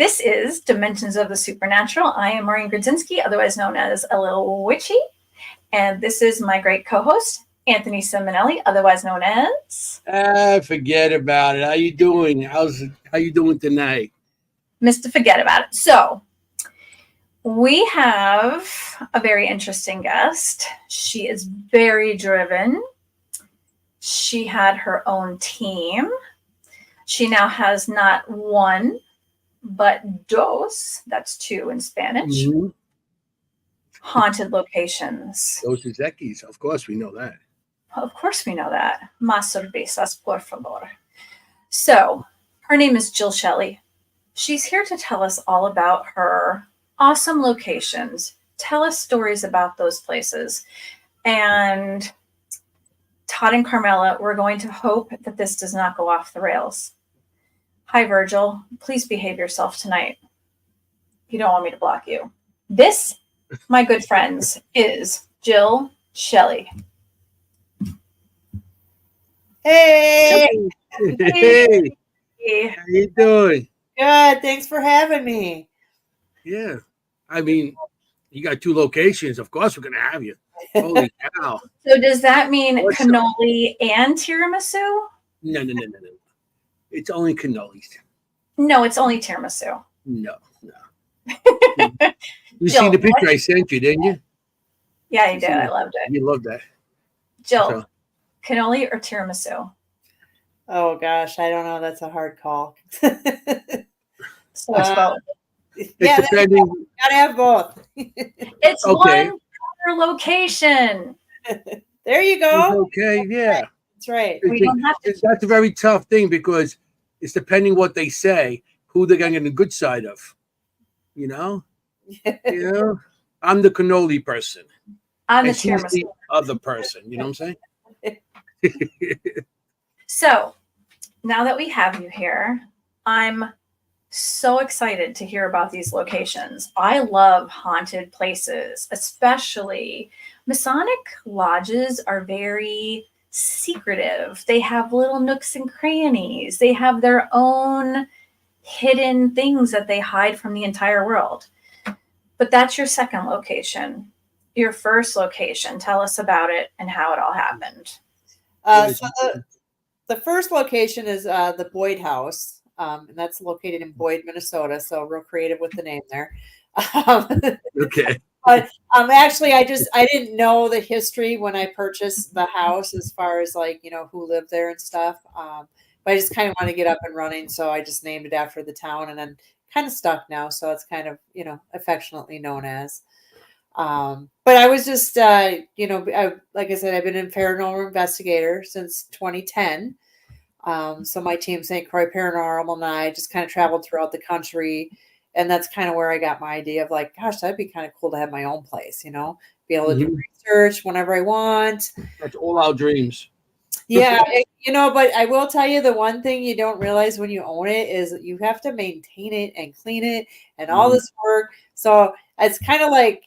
This is Dimensions of the Supernatural. I am Maureen Grudzinski, otherwise known as Lil Witchy. And this is my great co-host, Anthony Simonelli, otherwise known as... Forget about it. How you doing? How you doing tonight? Mr. Forget About It. So, we have a very interesting guest. She is very driven. She had her own team. She now has not one, but dos, that's two in Spanish, haunted locations. Dos Ezequis, of course we know that. Of course we know that. Más cervezas, por favor. So, her name is Jill Shelley. She's here to tell us all about her awesome locations, tell us stories about those places. And Todd and Carmela, we're going to hope that this does not go off the rails. Hi, Virgil. Please behave yourself tonight. You don't want me to block you. This, my good friends, is Jill Shelley. Hey! Hey! How you doing? Good. Thanks for having me. Yeah. I mean, you got two locations. Of course we're going to have you. Holy cow. So does that mean cannoli and tiramisu? No. It's only cannolis. No, it's only tiramisu. No. You seen the picture I sent you, didn't you? Yeah, you did. I loved it. You loved that. Jill, cannoli or tiramisu? Oh, gosh. I don't know. That's a hard call. So it's both. Yeah, depending. Gotta have both. It's one per location. There you go. Okay, yeah. That's right. We don't have to. That's a very tough thing because it's depending what they say, who they're getting the good side of. You know? I'm the cannoli person. I'm the and she's tiramisu. the other person. You know what I'm saying? So now that we have you here, I'm so excited to hear about these locations. I love haunted places, especially Masonic lodges are very secretive. They have little nooks and crannies. They have their own hidden things that they hide from the entire world. But that's your second location. Your first location. Tell us about it and how it all happened. So the first location is the Boyd House. And that's located in Boyd, Minnesota. So real creative with the name there. Okay. But actually, I didn't know the history when I purchased the house as far as who lived there and stuff. But I just kind of want to get up and running. So I just named it after the town and then kind of stuck now. So it's kind of, affectionately known as. But I was just, like I said, I've been a paranormal investigator since 2010. So my team, St. Croix Paranormal, and I just kind of traveled throughout the country. And that's kind of where I got my idea of gosh, that'd be kind of cool to have my own place, be able to do research whenever I want. That's all our dreams. Yeah. But I will tell you the one thing you don't realize when you own it is that you have to maintain it and clean it and all this work. So it's kind of like,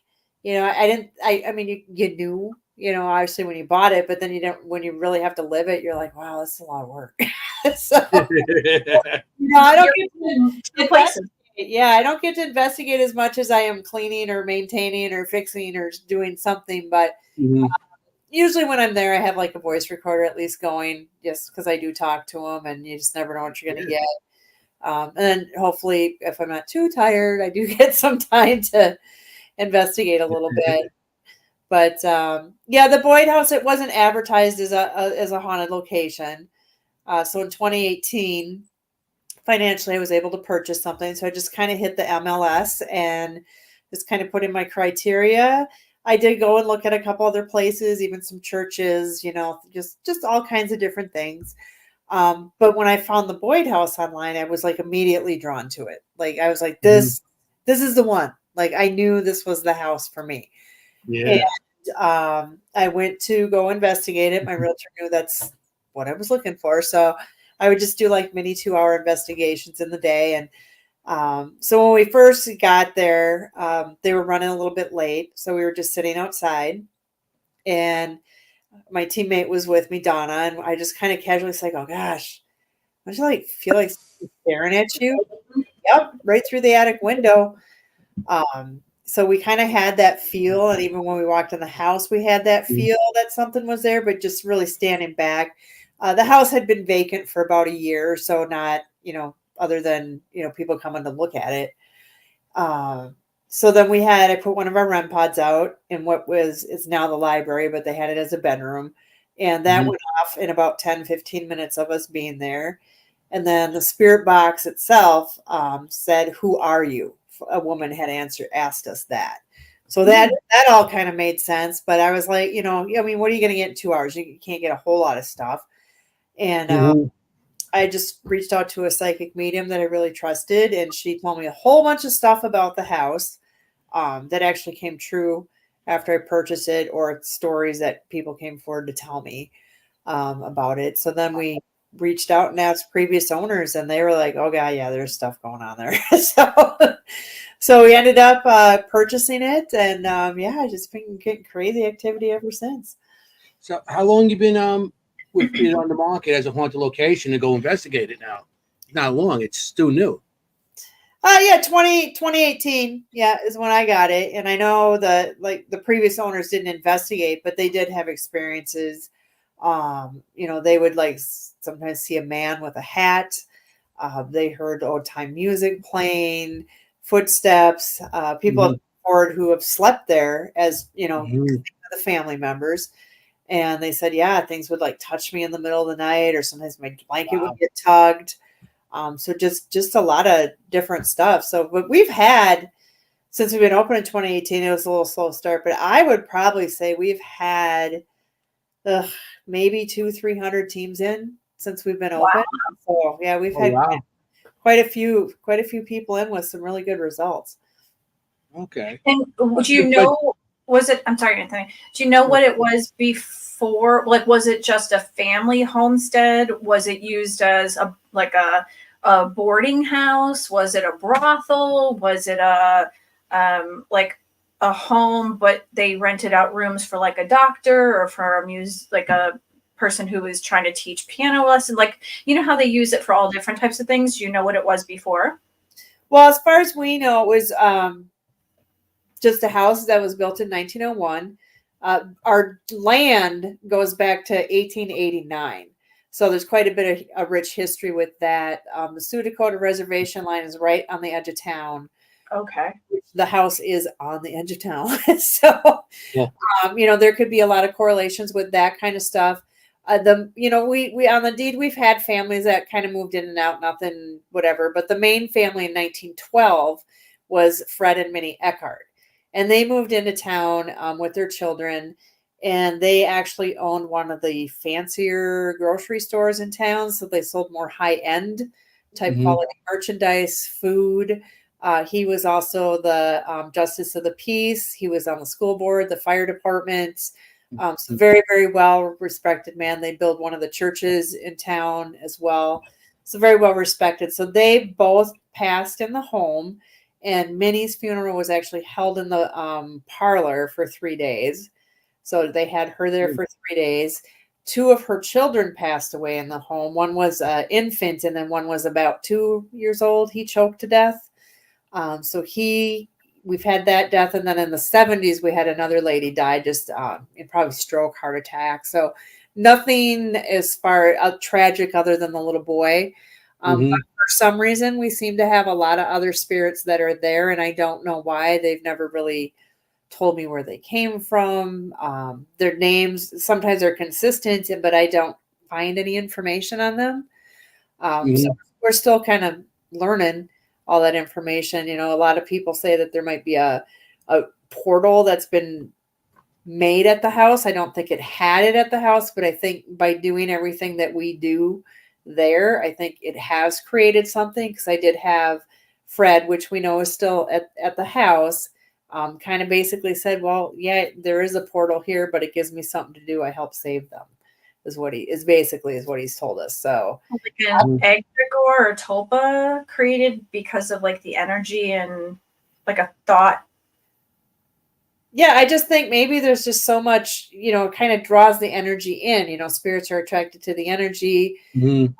I mean, you knew, obviously when you bought it, but then when you really have to live it, you're like, wow, that's a lot of work. So, I don't I don't get to investigate as much as I am cleaning or maintaining or fixing or doing something. But usually when I'm there, I have a voice recorder at least going, just because I do talk to them, and you just never know what you're going to get. And then hopefully, if I'm not too tired, I do get some time to investigate a little bit. But the Boyd House, it wasn't advertised as a haunted location. So in 2018, financially, I was able to purchase something. So I just kind of hit the MLS and just kind of put in my criteria. I did go and look at a couple other places, even some churches, just all kinds of different things. But when I found the Boyd House online, I was immediately drawn to it. I was like, this is the one. I knew this was the house for me. Yeah. And I went to go investigate it. My realtor knew that's what I was looking for. So I would just do mini 2-hour investigations in the day. And so when we first got there, they were running a little bit late. So we were just sitting outside. And my teammate was with me, Donna. And I just kind of casually said, oh, gosh, don't you feel like staring at you? Yep, right through the attic window. So we kind of had that feel, and even when we walked in the house, we had that feel that something was there, but just really standing back. The house had been vacant for about a year or so, not, other than, people coming to look at it. So then I put one of our REM pods out in it's now the library, but they had it as a bedroom. And that went off in about 10, 15 minutes of us being there. And then the spirit box itself said, "Who are you?" A woman had asked us that. So that all kind of made sense. But I was like, what are you going to get in 2 hours? You can't get a whole lot of stuff. And I just reached out to a psychic medium that I really trusted, and she told me a whole bunch of stuff about the house that actually came true after I purchased it, or stories that people came forward to tell me about it. So then we reached out and asked previous owners, and they were like, "Oh God, yeah, there's stuff going on there." so we ended up purchasing it, and I just been getting crazy activity ever since. So how long you been with it on the market as a haunted location to go investigate it now? Not long. It's still new. 2018, is when I got it. And I know that the previous owners didn't investigate, but they did have experiences. They would sometimes see a man with a hat. They heard old time music playing, footsteps, people forward who have slept there as, the family members. And they said, things would touch me in the middle of the night, or sometimes my blanket would get tugged. So just a lot of different stuff. So what we've had since we've been open in 2018, it was a little slow start, but I would probably say we've had maybe 200-300 teams in since we've been open. So we've had quite a few people in with some really good results. Okay. And do you know, I'm sorry, Anthony, do you know what it was before? Was it just a family homestead? Was it used as a boarding house? Was it a brothel? Was it a home, but they rented out rooms for a doctor or for a person who was trying to teach piano lesson? How they use it for all different types of things. Do you know what it was before? Well, as far as we know, it was just a house that was built in 1901. Our land goes back to 1889. So there's quite a bit of a rich history with that. The Sioux Dakota reservation line is right on the edge of town. Okay. The house is on the edge of town. So, there could be a lot of correlations with that kind of stuff. We on the deed, we've had families that kind of moved in and out, nothing, whatever. But the main family in 1912 was Fred and Minnie Eckhart. And they moved into town with their children. And they actually owned one of the fancier grocery stores in town. So they sold more high-end type quality merchandise, food. He was also the justice of the peace. He was on the school board, the fire department. So very, very well respected man. They built one of the churches in town as well. So very well respected. So they both passed in the home. And Minnie's funeral was actually held in the parlor for 3 days. So they had her there for 3 days. 2 of her children passed away in the home. One was an infant, and then one was about 2 years old. He choked to death. We've had that death. And then in the 70s, we had another lady die just in probably stroke, heart attack. So nothing as far tragic other than the little boy. But for some reason, we seem to have a lot of other spirits that are there. And I don't know why. They've never really told me where they came from. Their names sometimes are consistent, but I don't find any information on them. So we're still kind of learning all that information. A lot of people say that there might be a portal that's been made at the house. I don't think it had it at the house, but I think by doing everything that we do there, I think it has created something, because I did have Fred, which we know is still at the house, kind of basically said, well, yeah, there is a portal here, but it gives me something to do. I help save them, is what he's told us. So an egregore or tulpa created because of the energy and a thought Yeah, I just think maybe there's just so much, kind of draws the energy in. Spirits are attracted to the energy, and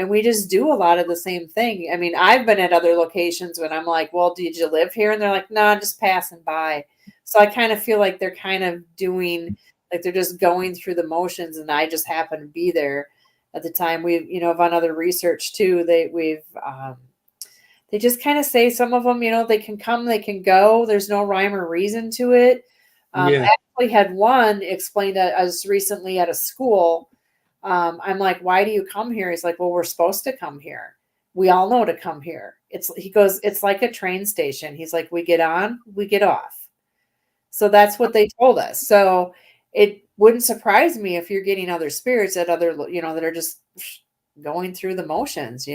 we just do a lot of the same thing. I mean, I've been at other locations when I'm like, well, did you live here? And they're like, no, I'm just passing by. So I kind of feel like they're kind of doing, like they're just going through the motions, and I just happen to be there at the time. We've, done other research too. They just kind of say some of them, they can come, they can go. There's no rhyme or reason to it. I actually had one explained to us recently at a school. I'm like, why do you come here? He's like, well, we're supposed to come here. We all know to come here. He goes, it's like a train station. He's like, we get on, we get off. So that's what they told us. So it wouldn't surprise me if you're getting other spirits that that are just going through the motions,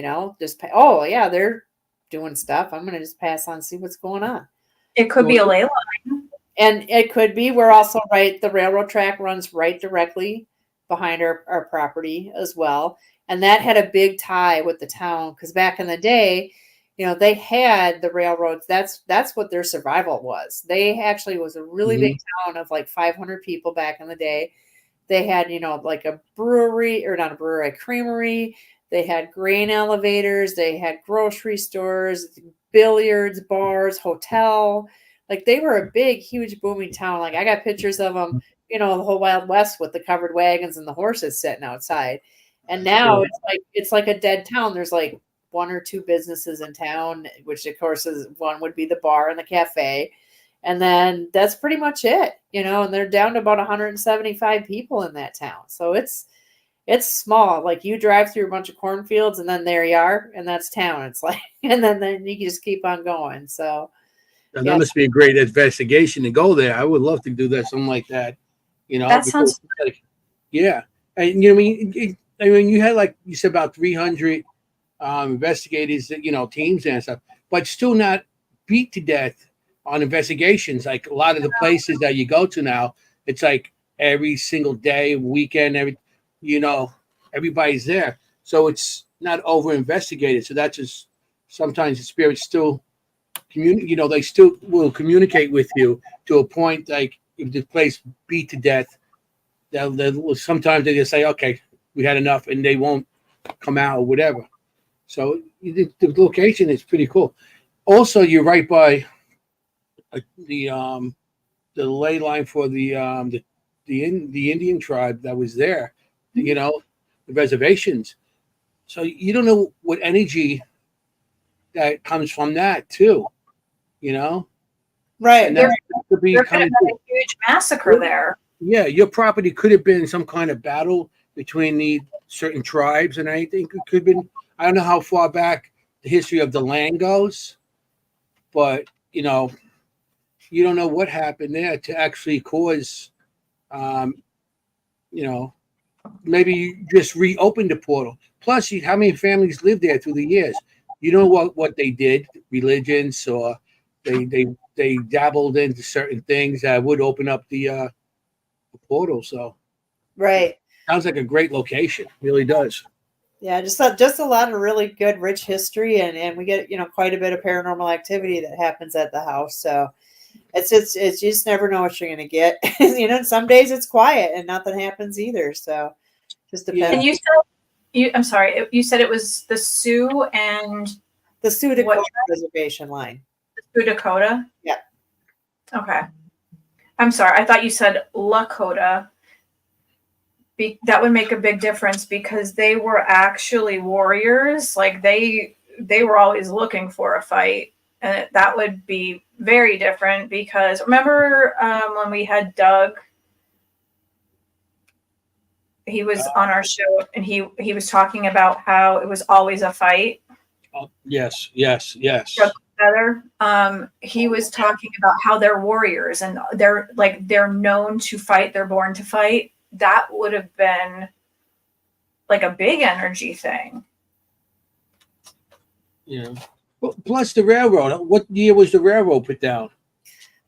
oh yeah, they're doing stuff. I'm going to just pass on, see what's going on. It could be a ley line. And it could be. We're also right. The railroad track runs right directly behind our property as well. And that had a big tie with the town, because back in the day, they had the railroads. That's what their survival was. They actually was a really big town of like 500 people back in the day. They had, like a brewery, or not a brewery, a creamery. They had grain elevators. They had grocery stores, billiards, bars, hotel. Like they were a big, huge, booming town. Like I got pictures of them, the whole Wild West with the covered wagons and the horses sitting outside. And now it's like a dead town. There's like one or two businesses in town, which of course is one would be the bar and the cafe. And then that's pretty much it, and they're down to about 175 people in that town. So it's small. Like you drive through a bunch of cornfields and then there you are, and that's town. It's like, and then you can just keep on going. So that must be a great investigation to go there. I would love to do that, something like that. That sounds like, yeah. And you had, like you said, about 300 investigators, teams and stuff, but still not beat to death on investigations. Like a lot of the places that you go to now, it's like every single day, weekend, everybody's there. So it's not over investigated. So that's just sometimes the spirits still they still will communicate with you to a point. Like if the place beat to death, they'll sometimes they just say, okay, we had enough, and they won't come out or whatever. So the location is pretty cool. Also, you're right by the ley line for the Indian tribe that was there. The reservations. So you don't know what energy that comes from that too. Right. There could have been a huge massacre there. Yeah, your property could have been some kind of battle between the certain tribes and anything. It could have been. I don't know how far back the history of the land goes, but you don't know what happened there to actually cause, maybe you just reopened the portal. Plus, how many families lived there through the years? You know what they did, religions, or they dabbled into certain things that would open up the portal. So, right, sounds like a great location. Really does. Yeah, just a lot of really good, rich history, and we get quite a bit of paranormal activity that happens at the house. So it's you just never know what you're going to get. Some days it's quiet and nothing happens either. So just depends. And I'm sorry, you said it was the Sioux and the Sioux Dakota reservation line. Sioux Dakota? Yeah. Okay. I'm sorry. I thought you said Lakota. That would make a big difference because they were actually warriors. Like they were always looking for a fight. And that would be very different because remember when we had Doug? He was on our show and he was talking about how it was always a fight. Oh, yes. Better. He was talking about how they're warriors and they're known to fight. They're born to fight. That would have been like a big energy thing. Yeah. Well, plus the railroad. What year was the railroad put down?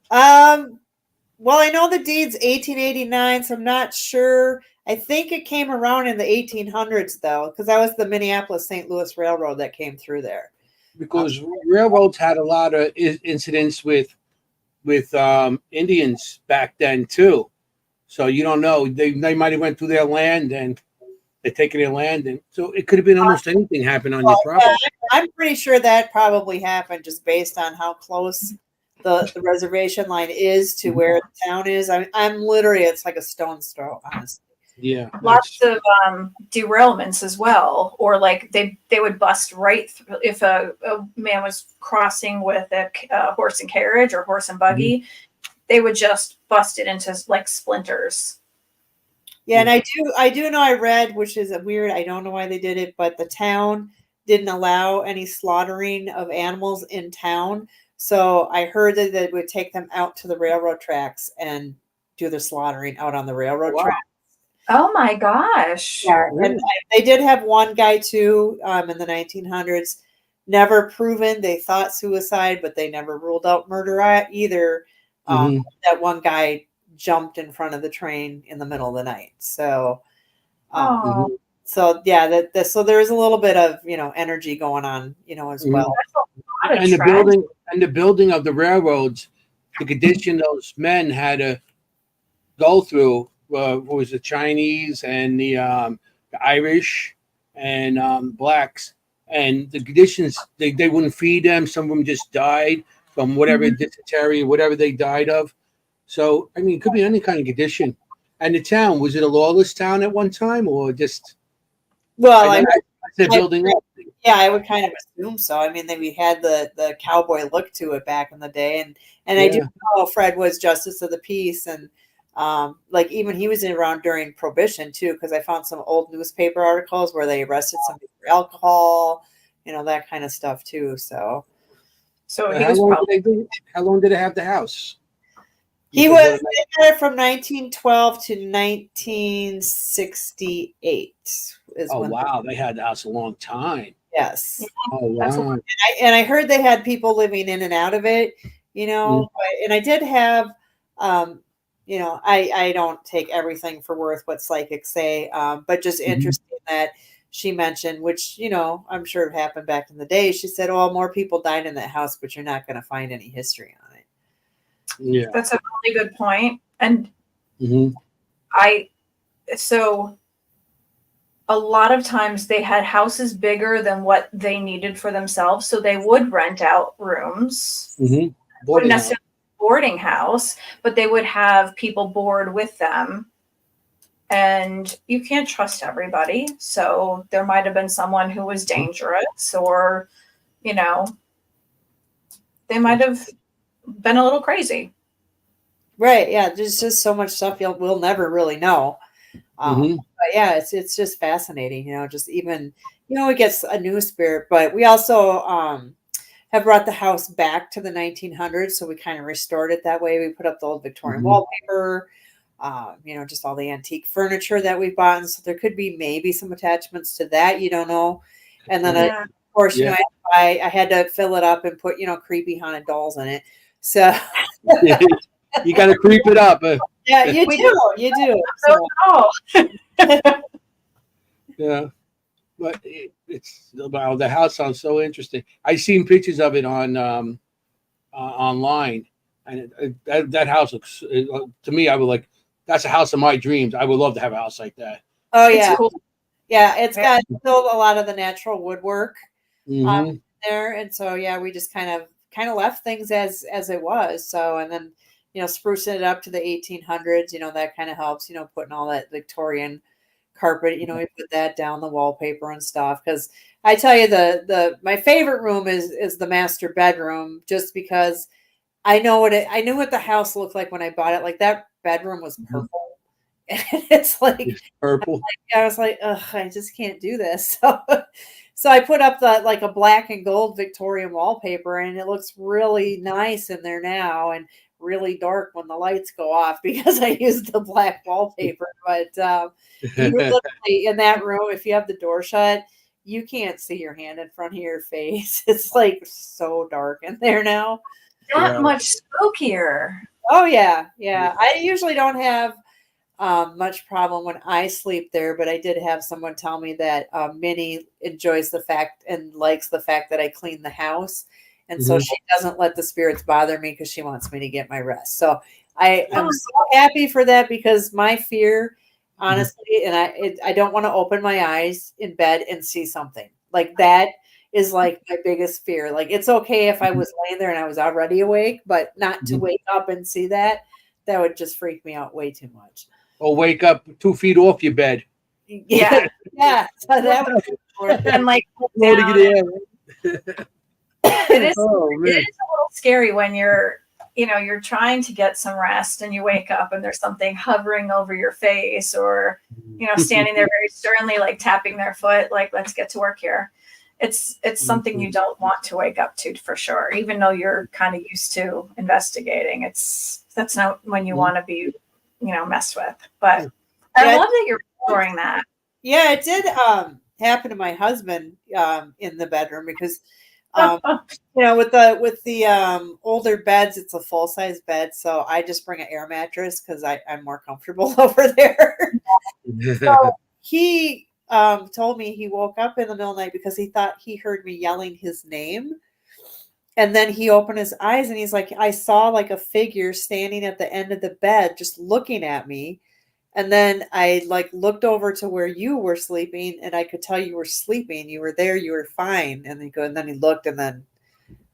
Well, I know the deed's 1889, so I'm not sure. I think it came around in the 1800s, though, because that was the Minneapolis-St. Louis Railroad that came through there. Because railroads had a lot of incidents with with Indians back then too. So you don't know. They might have went through their land and they're taking their land, and so it could have been almost anything happen on your property. I'm pretty sure that probably happened just based on how close the reservation line is to where the town is. I'm literally, it's like a stone's throw, honestly. Yeah, Lots of derailments as well, or like they would bust right through if a man was crossing with a horse and carriage or horse and buggy. They would just bust it into like splinters. Yeah, and I do know I read, which is weird. I don't know why they did it, but the town didn't allow any slaughtering of animals in town. So I heard that they would take them out to the railroad tracks and do the slaughtering out on the railroad tracks. Oh my gosh! Yeah, and they did have one guy too in the 1900s. Never proven. They thought suicide, but they never ruled out murder either. That one guy jumped in front of the train in the middle of the night. So, so yeah, so there's a little bit of energy going on, as well. And the building of the railroads, the condition those men had to go through was the Chinese and the Irish and blacks, and the conditions they wouldn't feed them. Some of them just died from whatever dysentery, whatever they died of. So, I mean, it could be any kind of condition. And the town, was it a lawless town at one time or just? Well, I said building up. Yeah, I would kind of assume so. I mean, we had the cowboy look to it back in the day. And I do know Fred was Justice of the Peace. And like even he was around during Prohibition too, because I found some old newspaper articles where they arrested somebody for alcohol, that kind of stuff too. So he was how long did it have the house? He was there from 1912 to 1968. Wow, they had the house a long time. Yes. Oh wow. And I heard they had people living in and out of it, and I did have, I don't take everything for worth what psychics say, but just interesting that she mentioned, which, I'm sure it happened back in the day. She said, oh, more people died in that house, but you're not going to find any history on it. Yeah, that's a really good point. And so a lot of times they had houses bigger than what they needed for themselves, so they would rent out rooms. Wouldn't necessarily boarding house, but they would have people board with them. And you can't trust everybody, so there might have been someone who was dangerous, or they might have been a little crazy. Right. Yeah. There's just so much stuff we'll never really know. But yeah, it's just fascinating, just even, it gets a new spirit, but we also have brought the house back to the 1900s. So we kind of restored it that way. We put up the old Victorian wallpaper, just all the antique furniture that we've bought. And so there could be maybe some attachments to that. You don't know. And then of course, I had to fill it up and put, creepy haunted dolls in it. So you got to creep it up. Yeah, you do. Yeah, but it's wow. The house sounds so interesting. I've seen pictures of it on online, and that house looks to me. I would like. That's a house of my dreams. I would love to have a house like that. Oh yeah, cool. Yeah. It's got still a lot of the natural woodwork there, and so we just kind of left things as it was. So and then. Sprucing it up to the 1800s, that kind of helps, putting all that Victorian carpet, we put that down, the wallpaper and stuff. Because I tell you, my favorite room is the master bedroom, just because I knew what the house looked like when I bought it. Like that bedroom was purple. And it's like purple. I was like, ugh, I just can't do this. So I put up a black and gold Victorian wallpaper, and it looks really nice in there now. And really dark when the lights go off because I used the black wallpaper. But literally in that room, if you have the door shut, you can't see your hand in front of your face. It's like so dark in there now. That much spookier. Oh yeah. I usually don't have much problem when I sleep there, but I did have someone tell me that Minnie enjoys the fact and likes the fact that I clean the house. And so she doesn't let the spirits bother me because she wants me to get my rest. So I'm so happy for that, because my fear, honestly, and I don't want to open my eyes in bed and see something like that. Is like my biggest fear. Like, it's okay if I was laying there and I was already awake, but not to wake up and see that would just freak me out way too much. Or wake up 2 feet off your bed. Yeah. Yeah. So that would And like Floating in the air. it is Oh, it man. is a little scary when you're trying to get some rest and you wake up and there's something hovering over your face, or standing there very sternly, like tapping their foot, like, let's get to work here. It's something you don't want to wake up to, for sure, even though you're kind of used to investigating. That's not when you want to be messed with. But I love that you're exploring that. Yeah, it did happen to my husband in the bedroom, because with the older beds, it's a full size bed, so I just bring an air mattress because I'm more comfortable over there. So he told me he woke up in the middle of the night because he thought he heard me yelling his name. And then he opened his eyes and he's like, I saw like a figure standing at the end of the bed, just looking at me. And then I like looked over to where you were sleeping, and I could tell you were sleeping. You were there. You were fine. And then he looked, and then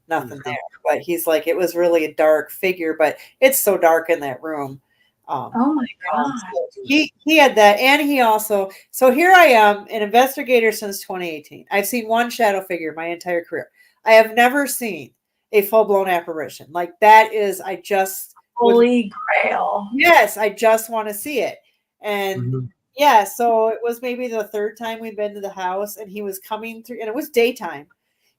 nothing there. But he's like, it was really a dark figure, but it's so dark in that room. Oh my God. He had that, and he also. So here I am, an investigator since 2018. I've seen one shadow figure my entire career. I have never seen a full-blown apparition. Like, that is, I just Holy Grail. Yes, I just want to see it. And yeah, so it was maybe the third time we'd been to the house, and he was coming through, and it was daytime.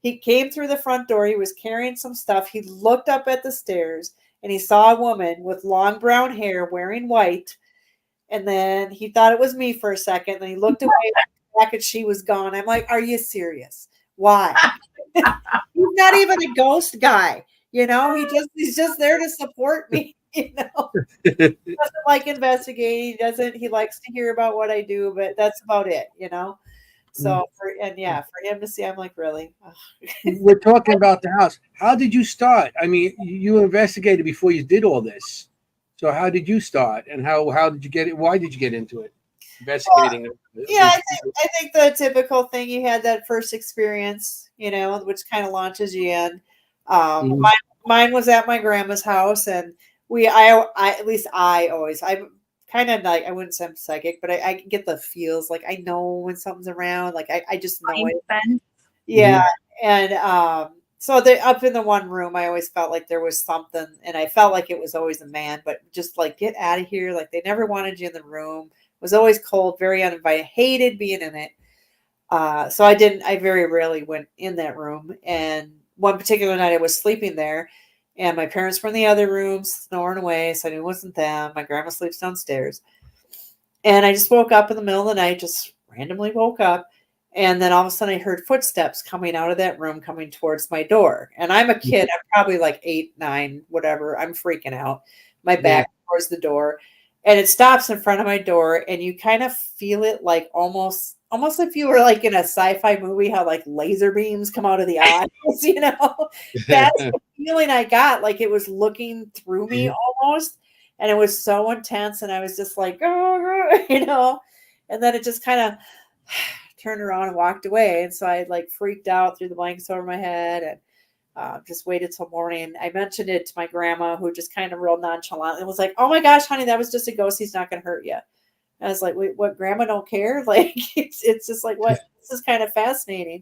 He came through the front door. He was carrying some stuff. He looked up at the stairs, and he saw a woman with long brown hair wearing white. And then he thought it was me for a second. Then he looked away back, and she was gone. I'm like, are you serious? Why? He's not even a ghost guy. He's just there to support me. He doesn't like investigating. He likes to hear about what I do, but that's about it. So for him to see, I'm like, really? We're talking about the house. How did you start? I mean, you investigated before you did all this. So how did you start, and how did you get it? Why did you get into it? Investigating. Yeah, I think the typical thing, you had that first experience, which kind of launches you in. Mine was at my grandma's house, and I'm kind of like, I wouldn't say I'm psychic, but I get the feels, like I know when something's around, like I just know it. Yeah. And so up in the one room, I always felt like there was something, and I felt like it was always a man, but just like, get out of here. Like, they never wanted you in the room. It was always cold, very uninvited, hated being in it. So I very rarely went in that room. And one particular night I was sleeping there, and my parents were in the other room snoring away, so I knew it wasn't them. My grandma sleeps downstairs. And I just woke up in the middle of the night, just randomly woke up. And then all of a sudden I heard footsteps coming out of that room, coming towards my door. And I'm a kid. I'm probably like 8, 9, whatever. I'm freaking out. My back towards the door. And it stops in front of my door. And you kind of feel it like almost if you were like in a sci-fi movie, how like laser beams come out of the eyes, That's the feeling I got. Like, it was looking through me almost. And it was so intense. And I was just like, oh, and then it just kind of turned around and walked away. And so I like freaked out, threw the blankets over my head, and just waited till morning. I mentioned it to my grandma, who just kind of real nonchalant and was like, oh my gosh, honey, that was just a ghost. He's not going to hurt you. I was like, wait, what? Grandma don't care? Like, it's just like, what? This is kind of fascinating.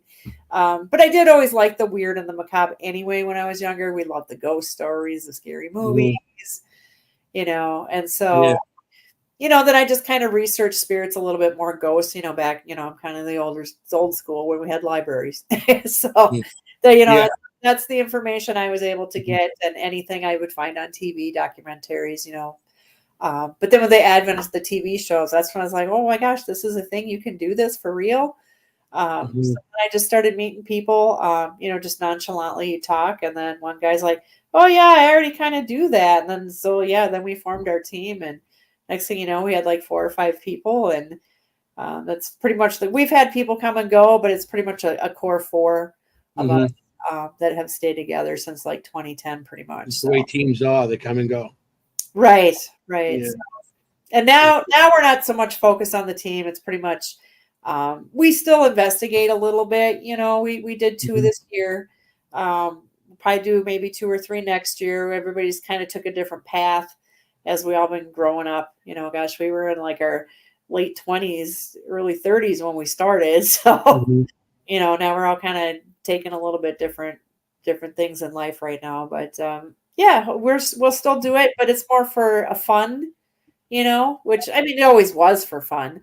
But I did always like the weird and the macabre anyway. When I was younger, we loved the ghost stories, the scary movies, and so, then I just kind of researched spirits a little bit more, ghosts, back, I'm kind of the old school when we had libraries. So that's the information I was able to get, and anything I would find on TV, documentaries, but then with the advent of the TV shows, that's when I was like, oh my gosh, this is a thing. You can do this for real. So I just started meeting people, just nonchalantly talk. And then one guy's like, oh yeah, I already kind of do that. And then, then we formed our team, and next thing you know, we had like 4 or 5 people. And that's pretty much we've had people come and go, but it's pretty much a core 4 of us. that have stayed together since like 2010, pretty much. It's the way teams are. They come and go. Right. Yeah. So, and now we're not so much focused on the team. It's pretty much we still investigate a little bit. We did 2 this year. We'll probably do maybe 2 or 3 next year. Everybody's kind of took a different path as we all been growing up. Gosh, we were in like our late 20s, early 30s when we started. So, now we're all kind of taking a little bit different things in life right now. But yeah, we'll still do it, but it's more for a fun, which I mean, it always was for fun.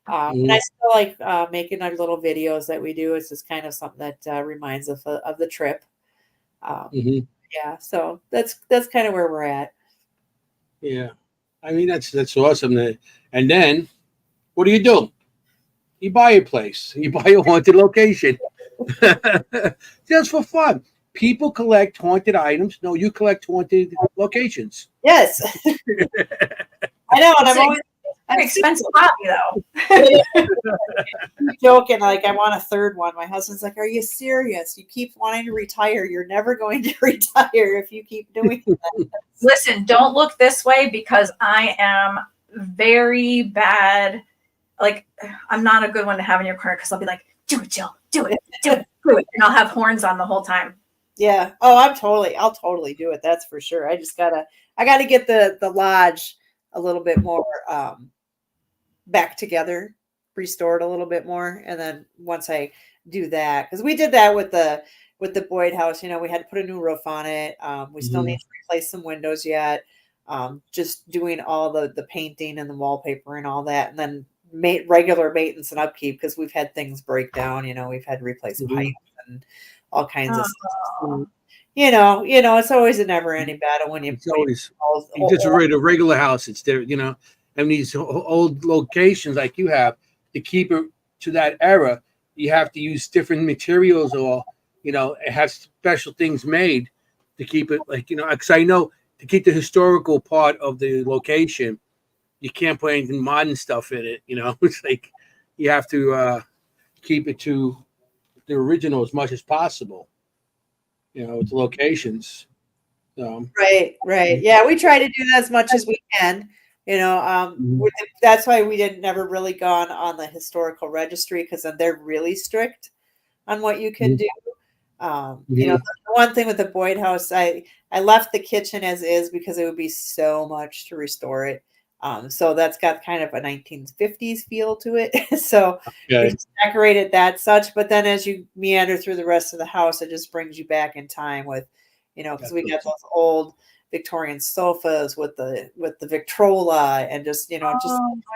And I still like making our little videos that we do. It's just kind of something that reminds us of the trip. Yeah, so that's kind of where we're at. Yeah, I mean that's awesome. And then, what do? You buy a place. You buy a haunted location, just for fun. People collect haunted items. No, you collect haunted locations. Yes, I know, and I'm always an expensive hobby, though. Joking, like I want a third one. My husband's like, "Are you serious? You keep wanting to retire. You're never going to retire if you keep doing that." Listen, don't look this way because I am very bad. Like, I'm not a good one to have in your corner because I'll be like, "Do it, Jill. Do it. Do it. Do it," and I'll have horns on the whole time. Yeah. Oh, I'll totally do it. That's for sure. I gotta get the lodge a little bit more back together, restored a little bit more. And then once I do that, because we did that with the Boyd house, we had to put a new roof on it. We still need to replace some windows yet. Just doing all the painting and the wallpaper and all that. And then regular maintenance and upkeep, because we've had things break down, we've had to replace pipes and all kinds of stuff. It's always a never ending battle when it's just a regular house. It's there, and these old locations like you have, to keep it to that era, you have to use different materials, or it has special things made to keep it, like, because I know to keep the historical part of the location, you can't put anything modern stuff in it. It's like you have to keep it to the original as much as possible. With the locations. Right. Yeah, we try to do that as much as we can. That's why we never really gone on the historical registry, because then they're really strict on what you can do. The one thing with the Boyd house, I left the kitchen as is because it would be so much to restore it. So that's got kind of a 1950s feel to it. So we decorated that such, but then as you meander through the rest of the house, it just brings you back in time with, because we got those old Victorian sofas with the Victrola and just, I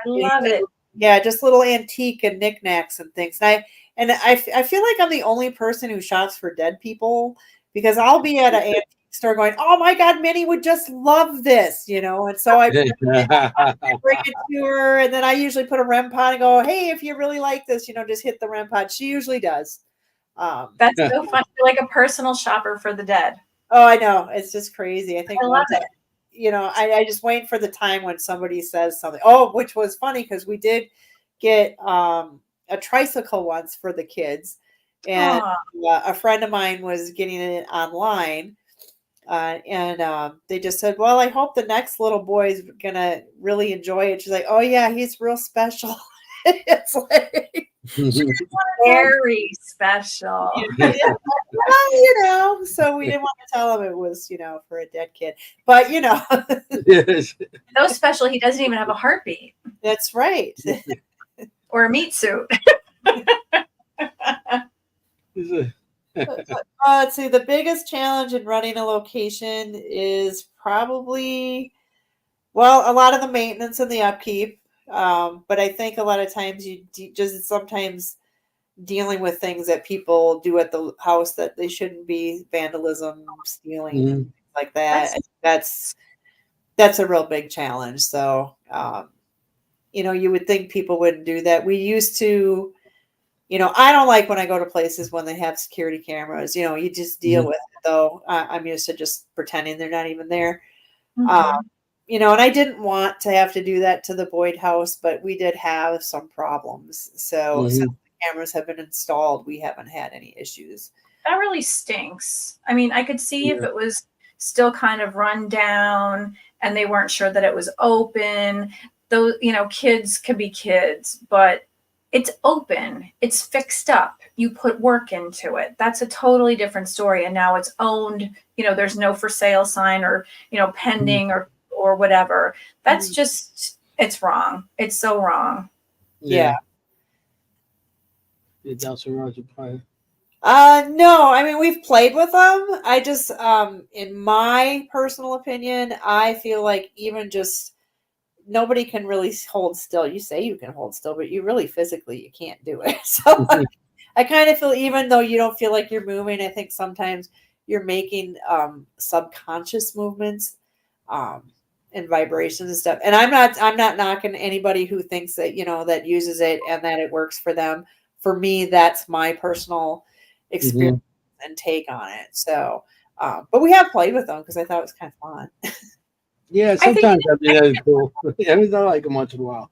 love it. Yeah, just little antique and knickknacks and things. And I feel like I'm the only person who shops for dead people, because I'll be at an antique store going, "Oh my God, Minnie would just love this," and so I bring it to her, and then I usually put a REM pod and go, "Hey, if you really like this, just hit the REM pod." She usually does. That's so fun. You're like a personal shopper for the dead. Oh, I know. It's just crazy. I think I love it. I just wait for the time when somebody says something. Oh, which was funny because we did get a tricycle once for the kids, and a friend of mine was getting it online. And they just said, "Well, I hope the next little boy's gonna really enjoy it." She's like, "Oh yeah, he's real special." It's like very special. Well, so we didn't want to tell him it was, for a dead kid. But yes. So special, he doesn't even have a heartbeat. That's right. Or a meat suit. Let's see. The biggest challenge in running a location is probably, a lot of the maintenance and the upkeep. But I think a lot of times you just sometimes dealing with things that people do at the house that they shouldn't be, vandalism, stealing, things like that. That's a real big challenge. So, you would think people wouldn't do that. We used to, I don't like when I go to places when they have security cameras, you just deal with it, though. I'm used to just pretending they're not even there. And I didn't want to have to do that to the Boyd house, but we did have some problems. So since the cameras have been installed, we haven't had any issues. that really stinks. I mean, I could see if Yeah. it was still kind of run down and they weren't sure that it was open. Those, kids can be kids, but it's open, it's fixed up, you put work into it. That's a totally different story. And now it's owned, there's no for sale sign or, pending or whatever. That's just, it's wrong. It's so wrong. Yeah. No, I mean, we've played with them. I just, in my personal opinion, I feel like even just nobody can really hold still. You say you can hold still, but you really physically, you can't do it. So I kind of feel, even though you don't feel like you're moving, I think sometimes you're making subconscious movements and vibrations and stuff. And I'm not knocking anybody who thinks that, that uses it and that it works for them. For me, that's my personal experience and take on it. So, but we have played with them because I thought it was kind of fun. Yeah, sometimes I think that is cool. Every time, like, once in a while.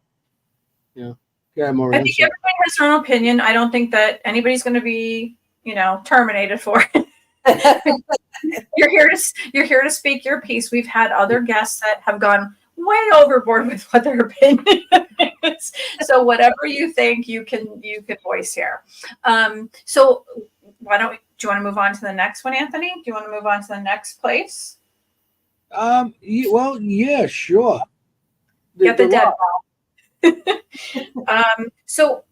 Yeah. Yeah, Maureen. I think everybody has their own opinion. I don't think that anybody's going to be, terminated for it. You're here to speak your piece. We've had other guests that have gone way overboard with what their opinion is. So whatever you think, you can voice here. So do you want to move on to the next one, Anthony? Do you want to move on to the next place? Well, yeah, sure. Get the dead ball. So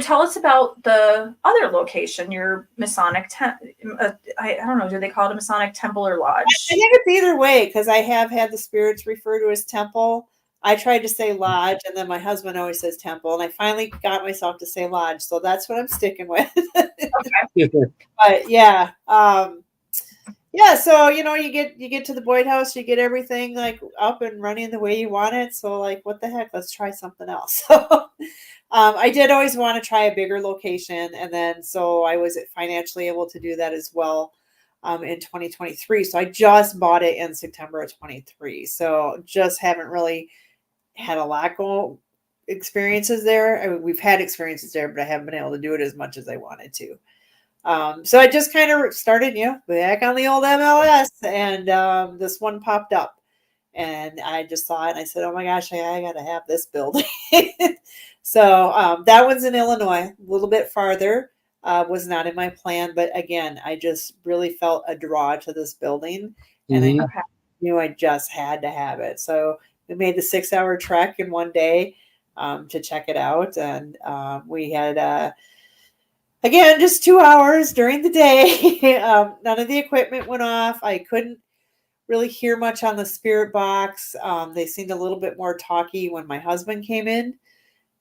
tell us about the other location, your Masonic I don't know, do they call it a Masonic temple or lodge? I think it's either way, because I have had the spirits refer to as temple. I tried to say lodge, and then my husband always says temple, and I finally got myself to say lodge, so that's what I'm sticking with. Okay. But yeah, yeah. So you get to the Boyd House, you get everything like up and running the way you want it. So like, what the heck? Let's try something else. So I did always want to try a bigger location, and then so I was financially able to do that as well in 2023. So I just bought it in September of 23. So just haven't really had a lot of experiences there. I mean, we've had experiences there, but I haven't been able to do it as much as I wanted to. So I just kind of started, back on the old MLS, and this one popped up, and I just saw it, and I said, "Oh my gosh, I got to have this building." So that one's in Illinois, a little bit farther. Was not in my plan, but again, I just really felt a draw to this building, and I knew I just had to have it. So we made the 6-hour trek in one day to check it out, and we had. Again, just 2 hours during the day. None of the equipment went off. I couldn't really hear much on the spirit box. They seemed a little bit more talky when my husband came in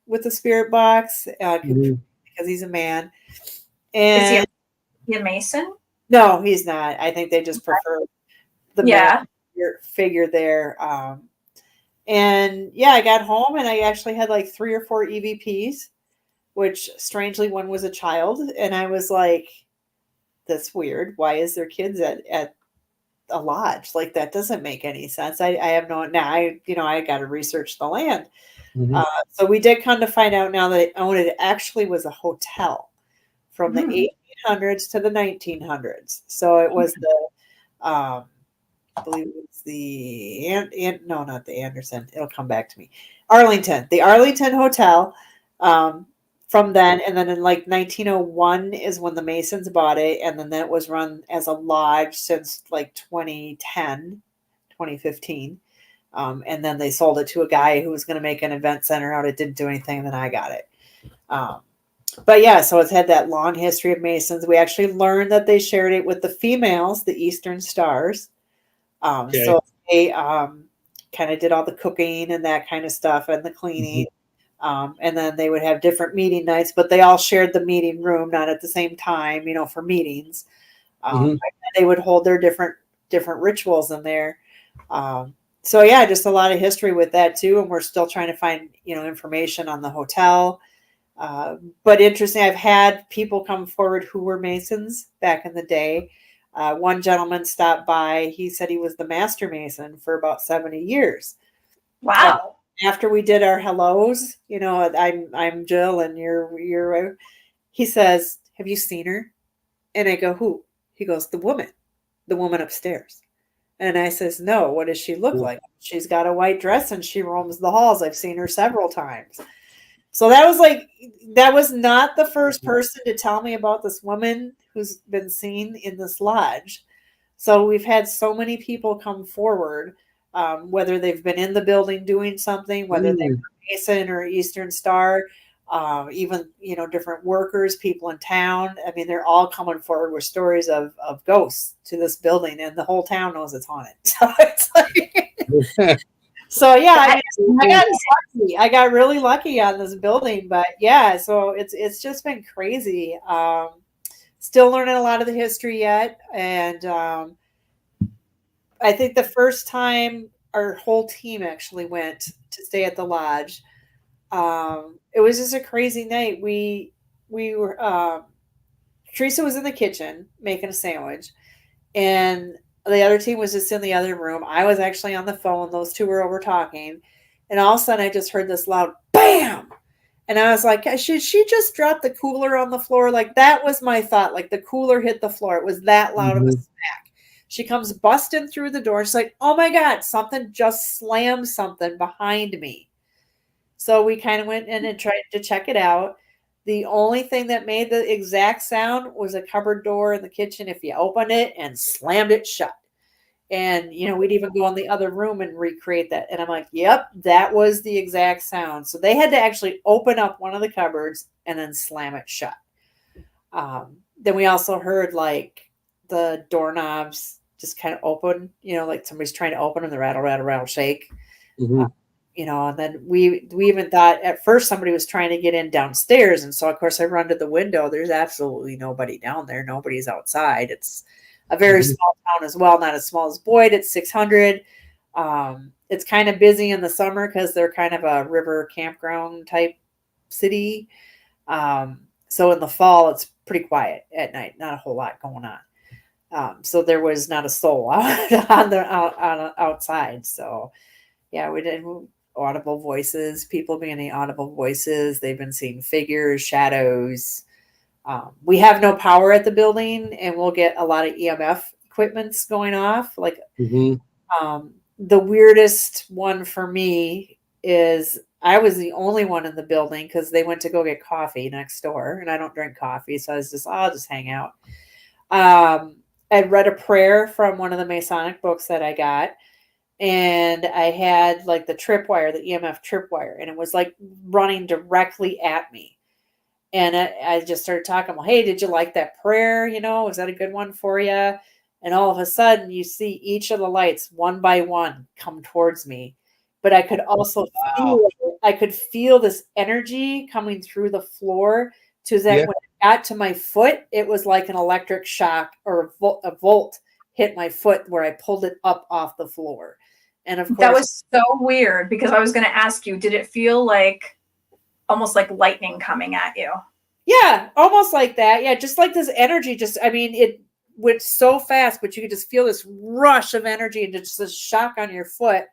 with the spirit box because he's a man. And is he a Mason? No, he's not. I think they just prefer the man figure there. And yeah, I got home and I actually had like 3 or 4 EVPs. Which strangely one was a child. And I was like, that's weird. Why is there kids at a lodge? Like, that doesn't make any sense. I have no, now I got to research the land. So we did come to find out now that it actually was a hotel from the 1800s to the 1900s. So it was I believe it was no, not the Anderson. It'll come back to me. The Arlington Hotel. From then, and then in like 1901 is when the Masons bought it, and then that was run as a lodge since like 2010, 2015. And then they sold it to a guy who was going to make an event center out. It didn't do anything, and then I got it. But yeah, so it's had that long history of Masons. We actually learned that they shared it with the females, the Eastern Stars. So they kind of did all the cooking and that kind of stuff and the cleaning. And then they would have different meeting nights, but they all shared the meeting room, not at the same time, for meetings. They would hold their different rituals in there. So yeah, just a lot of history with that too. And we're still trying to find, information on the hotel. But interesting, I've had people come forward who were Masons back in the day. One gentleman stopped by. He said he was the master Mason for about 70 years. Wow. After we did our hellos, I'm Jill and you're he says, "Have you seen her?" And I go, who? He goes, the woman upstairs. And I says, no, what does she look like? She's got a white dress and she roams the halls. I've seen her several times. So that was not the first person to tell me about this woman who's been seen in this lodge. So we've had so many people come forward, whether they've been in the building doing something, whether they're Mason or Eastern Star, even, different workers, people in town. I mean, they're all coming forward with stories of ghosts to this building, and the whole town knows it's haunted. So it's like, so yeah, I got really lucky on this building, but yeah, so it's just been crazy. Still learning a lot of the history yet, and I think the first time our whole team actually went to stay at the lodge, it was just a crazy night. We were Teresa was in the kitchen making a sandwich, and the other team was just in the other room. I was actually on the phone. Those two were over talking. And all of a sudden I just heard this loud bam. And I was like, should she just drop the cooler on the floor? Like, that was my thought. Like, the cooler hit the floor. It was that loud of a smack. She comes busting through the door. She's like, oh my God, something just slammed something behind me. So we kind of went in and tried to check it out. The only thing that made the exact sound was a cupboard door in the kitchen if you opened it and slammed it shut. And, we'd even go in the other room and recreate that. And I'm like, yep, that was the exact sound. So they had to actually open up one of the cupboards and then slam it shut. Then we also heard like the doorknobs just kind of open, like somebody's trying to open them, the rattle, rattle, rattle, shake. Mm-hmm. And then we even thought at first somebody was trying to get in downstairs. And so, of course, I run to the window. There's absolutely nobody down there. Nobody's outside. It's a very small town as well. Not as small as Boyd. It's 600. It's kind of busy in the summer because they're kind of a river campground type city. So in the fall, it's pretty quiet at night. Not a whole lot going on. So there was not a soul outside. So, yeah, we did audible voices, people being audible voices. They've been seeing figures, shadows. We have no power at the building, and we'll get a lot of EMF equipments going off. Like the weirdest one for me is I was the only one in the building because they went to go get coffee next door, and I don't drink coffee. So I was just, I'll just hang out. I read a prayer from one of the Masonic books that I got. And I had like the tripwire, the EMF tripwire, and it was like running directly at me. And I just started talking, well, hey, did you like that prayer? Was that a good one for you? And all of a sudden you see each of the lights one by one come towards me. But I could also feel this energy coming through the floor to that when it got to my foot, it was like an electric shock or a volt hit my foot where I pulled it up off the floor. And of course, that was so weird because I was going to ask you, did it feel like almost like lightning coming at you? Yeah, almost like that. Yeah, just like this energy. It went so fast, but you could just feel this rush of energy and just this shock on your foot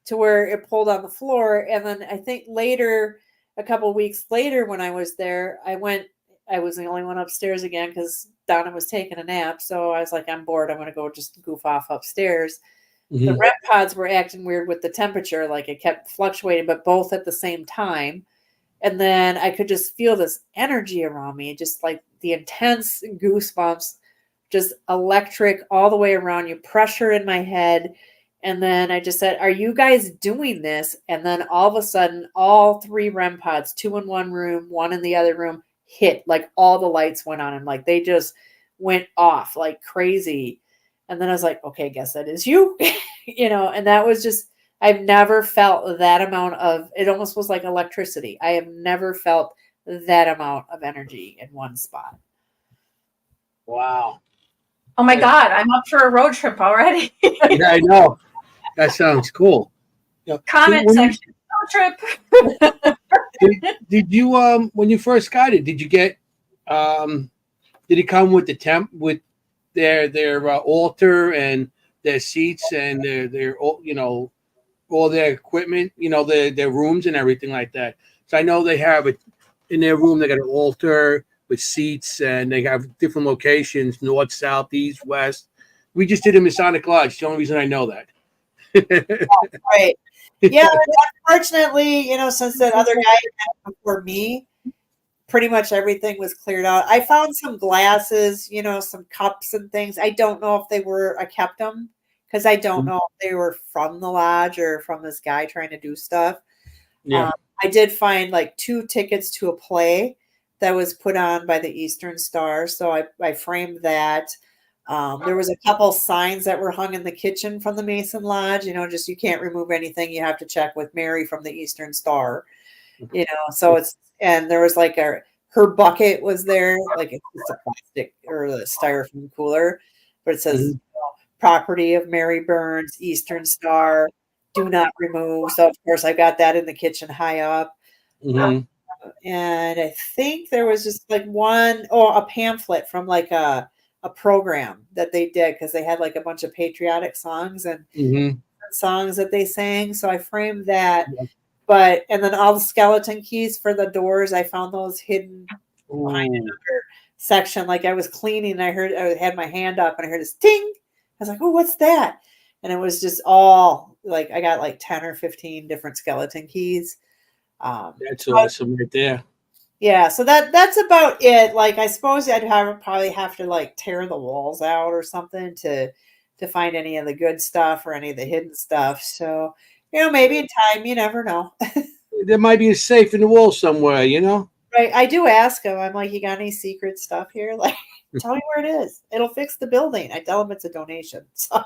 to where it pulled on the floor. And then I think later, a couple of weeks later when I was there, I was the only one upstairs again because Donna was taking a nap. So I was like, I'm bored. I'm going to go just goof off upstairs. Mm-hmm. The REM pods were acting weird with the temperature. Like it kept fluctuating, but both at the same time. And then I could just feel this energy around me, just like the intense goosebumps, just electric all the way around you, pressure in my head. And then I just said, are you guys doing this? And then all of a sudden, all 3 REM pods, 2 in one room, 1 in the other room, hit. Like all the lights went on and like they just went off like crazy. And then I was like, okay, guess that is you, and that was just, I've never felt that amount of, it almost was like electricity. I have never felt that amount of energy in one spot. Wow. Oh my God, I'm up for a road trip already. Yeah, I know. That sounds cool. Yeah. Comment section, road trip. Did you, when you first got it, did you get, did it come with with their altar and their seats and their all their equipment, their rooms and everything like that? So I know they have it in their room. They got an altar, with seats, and they have different locations: north, south, east, west. We just did a Masonic Lodge. The only reason I know that. Right. Yeah, unfortunately, since that other guy came before me, pretty much everything was cleared out. I found some glasses, some cups and things. I don't know if I kept them because I don't know if they were from the lodge or from this guy trying to do stuff. Yeah. I did find like 2 tickets to a play that was put on by the Eastern Star. So I framed that. There was a couple signs that were hung in the kitchen from the Mason Lodge, just you can't remove anything. You have to check with Mary from the Eastern Star, so and there was like her bucket was there, like it's a plastic or the styrofoam cooler, but it says property of Mary Burns, Eastern Star, do not remove. So of course I got that in the kitchen high up. And I think there was just like a pamphlet from like a program that they did because they had like a bunch of patriotic songs and songs that they sang. So I framed that. And then all the skeleton keys for the doors, I found those hidden behind another section. Like I was cleaning and I had my hand up and I heard this ting. I was like, oh, what's that? And it was just all like, I got like 10 or 15 different skeleton keys. That's awesome right there. Yeah, so that's about it. Like I suppose I'd probably have to like tear the walls out or something to find any of the good stuff or any of the hidden stuff. So, maybe in time, you never know. There might be a safe in the wall somewhere, Right. I do ask them, I'm like, you got any secret stuff here? Like, tell me where it is. It'll fix the building. I tell them it's a donation. So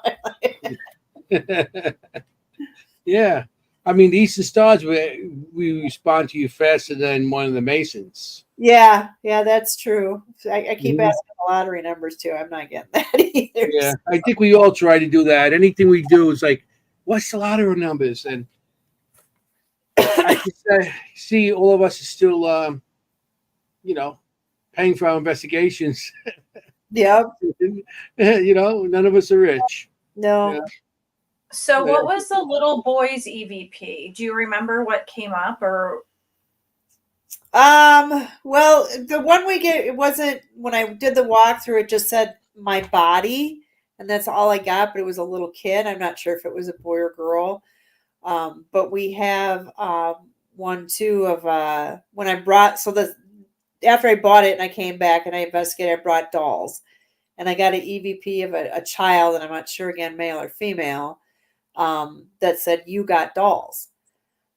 yeah. I mean, the Eastern Stars, we respond to you faster than one of the Masons. Yeah, that's true. I keep asking the lottery numbers too. I'm not getting that either. Yeah, I think we all try to do that. Anything we do is like, what's the lottery numbers? And I can see all of us are still, paying for our investigations. Yep. None of us are rich. No. Yeah. So what was the little boy's EVP? Do you remember what came up or? Well, the one it wasn't when I did the walkthrough, it just said my body and that's all I got, but it was a little kid. I'm not sure if it was a boy or girl. But we have, one too of, when I brought, after I bought it and I came back and I investigated, I brought dolls and I got an EVP of a child, and I'm not sure again, male or female, that said, you got dolls.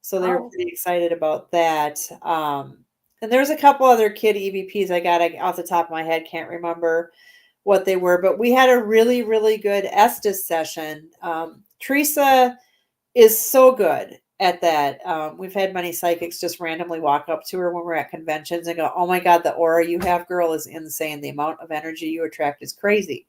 So they were pretty excited about that. And there's a couple other kid EVPs I got off the top of my head. Can't remember what they were, but we had a really, really good Estes session. Teresa is so good at that. We've had many psychics just randomly walk up to her when we're at conventions and go, oh my God, the aura you have, girl, is insane. The amount of energy you attract is crazy.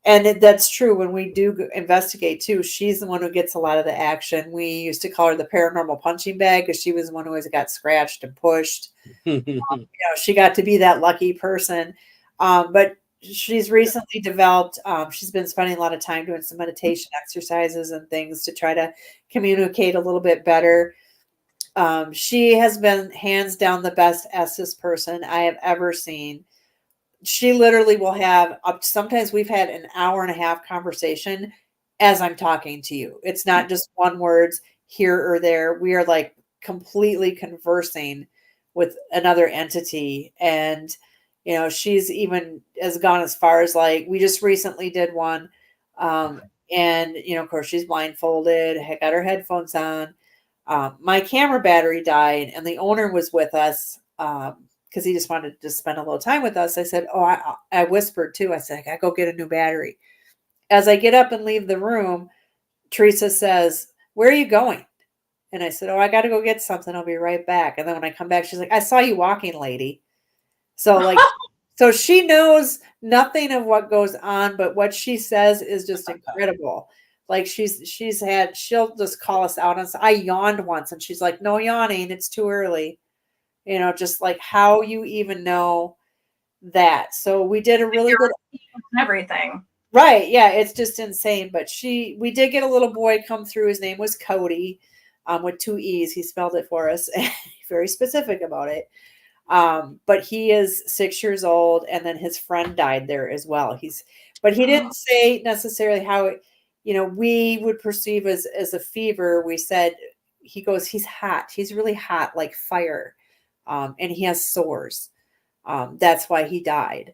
And that's true. When we do investigate too, she's the one who gets a lot of the action. We used to call her the paranormal punching bag because she was the one who always got scratched and pushed. She got to be that lucky person. But she's recently developed, she's been spending a lot of time doing some meditation exercises and things to try to communicate a little bit better. She has been hands down the best Estes person I have ever seen. She literally will have sometimes we've had an hour and a half conversation as I'm talking to you. It's not just one words here or there. We are like completely conversing with another entity. And, she's even has gone as far as like, we just recently did one. And, of course she's blindfolded, got her headphones on. My camera battery died and the owner was with us. Because he just wanted to spend a little time with us. I said, I whispered too. I said, I got to go get a new battery. As I get up and leave the room, Teresa says, where are you going? And I said, I got to go get something. I'll be right back. And then when I come back, she's like, I saw you walking, lady. So so she knows nothing of what goes on, but what she says is just incredible. Like she'll just call us out. And I yawned once and she's like, no yawning. It's too early. Just like how you even know that. So we did a really good everything. Right. Yeah. It's just insane. But we did get a little boy come through. His name was Cody, with 2 E's. He spelled it for us. Very specific about it. But he is 6 years old, and then his friend died there as well. But he didn't say necessarily how it, we would perceive as a fever. We said, he goes, he's hot. He's really hot, like fire. And he has sores. That's why he died.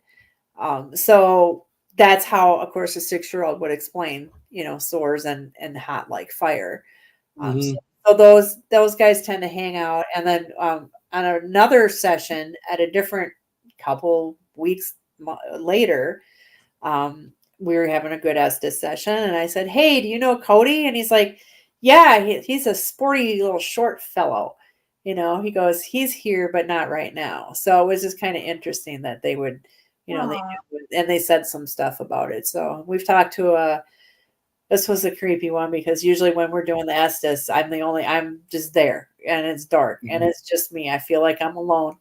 So that's how, of course, a 6-year-old would explain, sores and hot like fire. Mm-hmm. So those guys tend to hang out. And then on another session at a different couple weeks later, we were having a good Estes session, and I said, "Hey, do you know Cody?" And he's like, "Yeah, he's a sporty little short fellow." He goes, "He's here, but not right now." So it was just kind of interesting that they would, they knew, and they said some stuff about it. So we've talked to this was a creepy one, because usually when we're doing the Estes, I'm just there, and it's dark, and it's just me. I feel like I'm alone.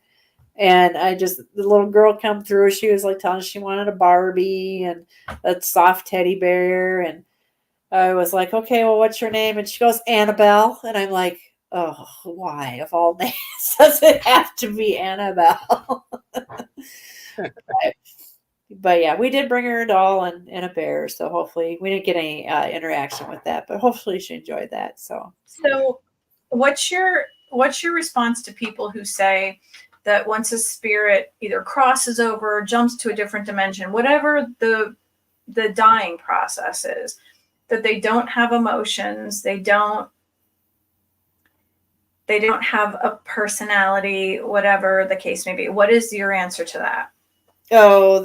And the little girl come through. She was like telling us she wanted a Barbie and a soft teddy bear. And I was like, "Okay, well, what's your name?" And she goes, "Annabelle." And I'm like, "Oh, why of all names does it have to be Annabelle?" But yeah, we did bring her a doll and a bear. So hopefully we didn't get any interaction with that, but hopefully she enjoyed that. So what's your response to people who say that once a spirit either crosses over, jumps to a different dimension, whatever the dying process is, that they don't have emotions, they don't have a personality, whatever the case may be? What is your answer to that? Oh,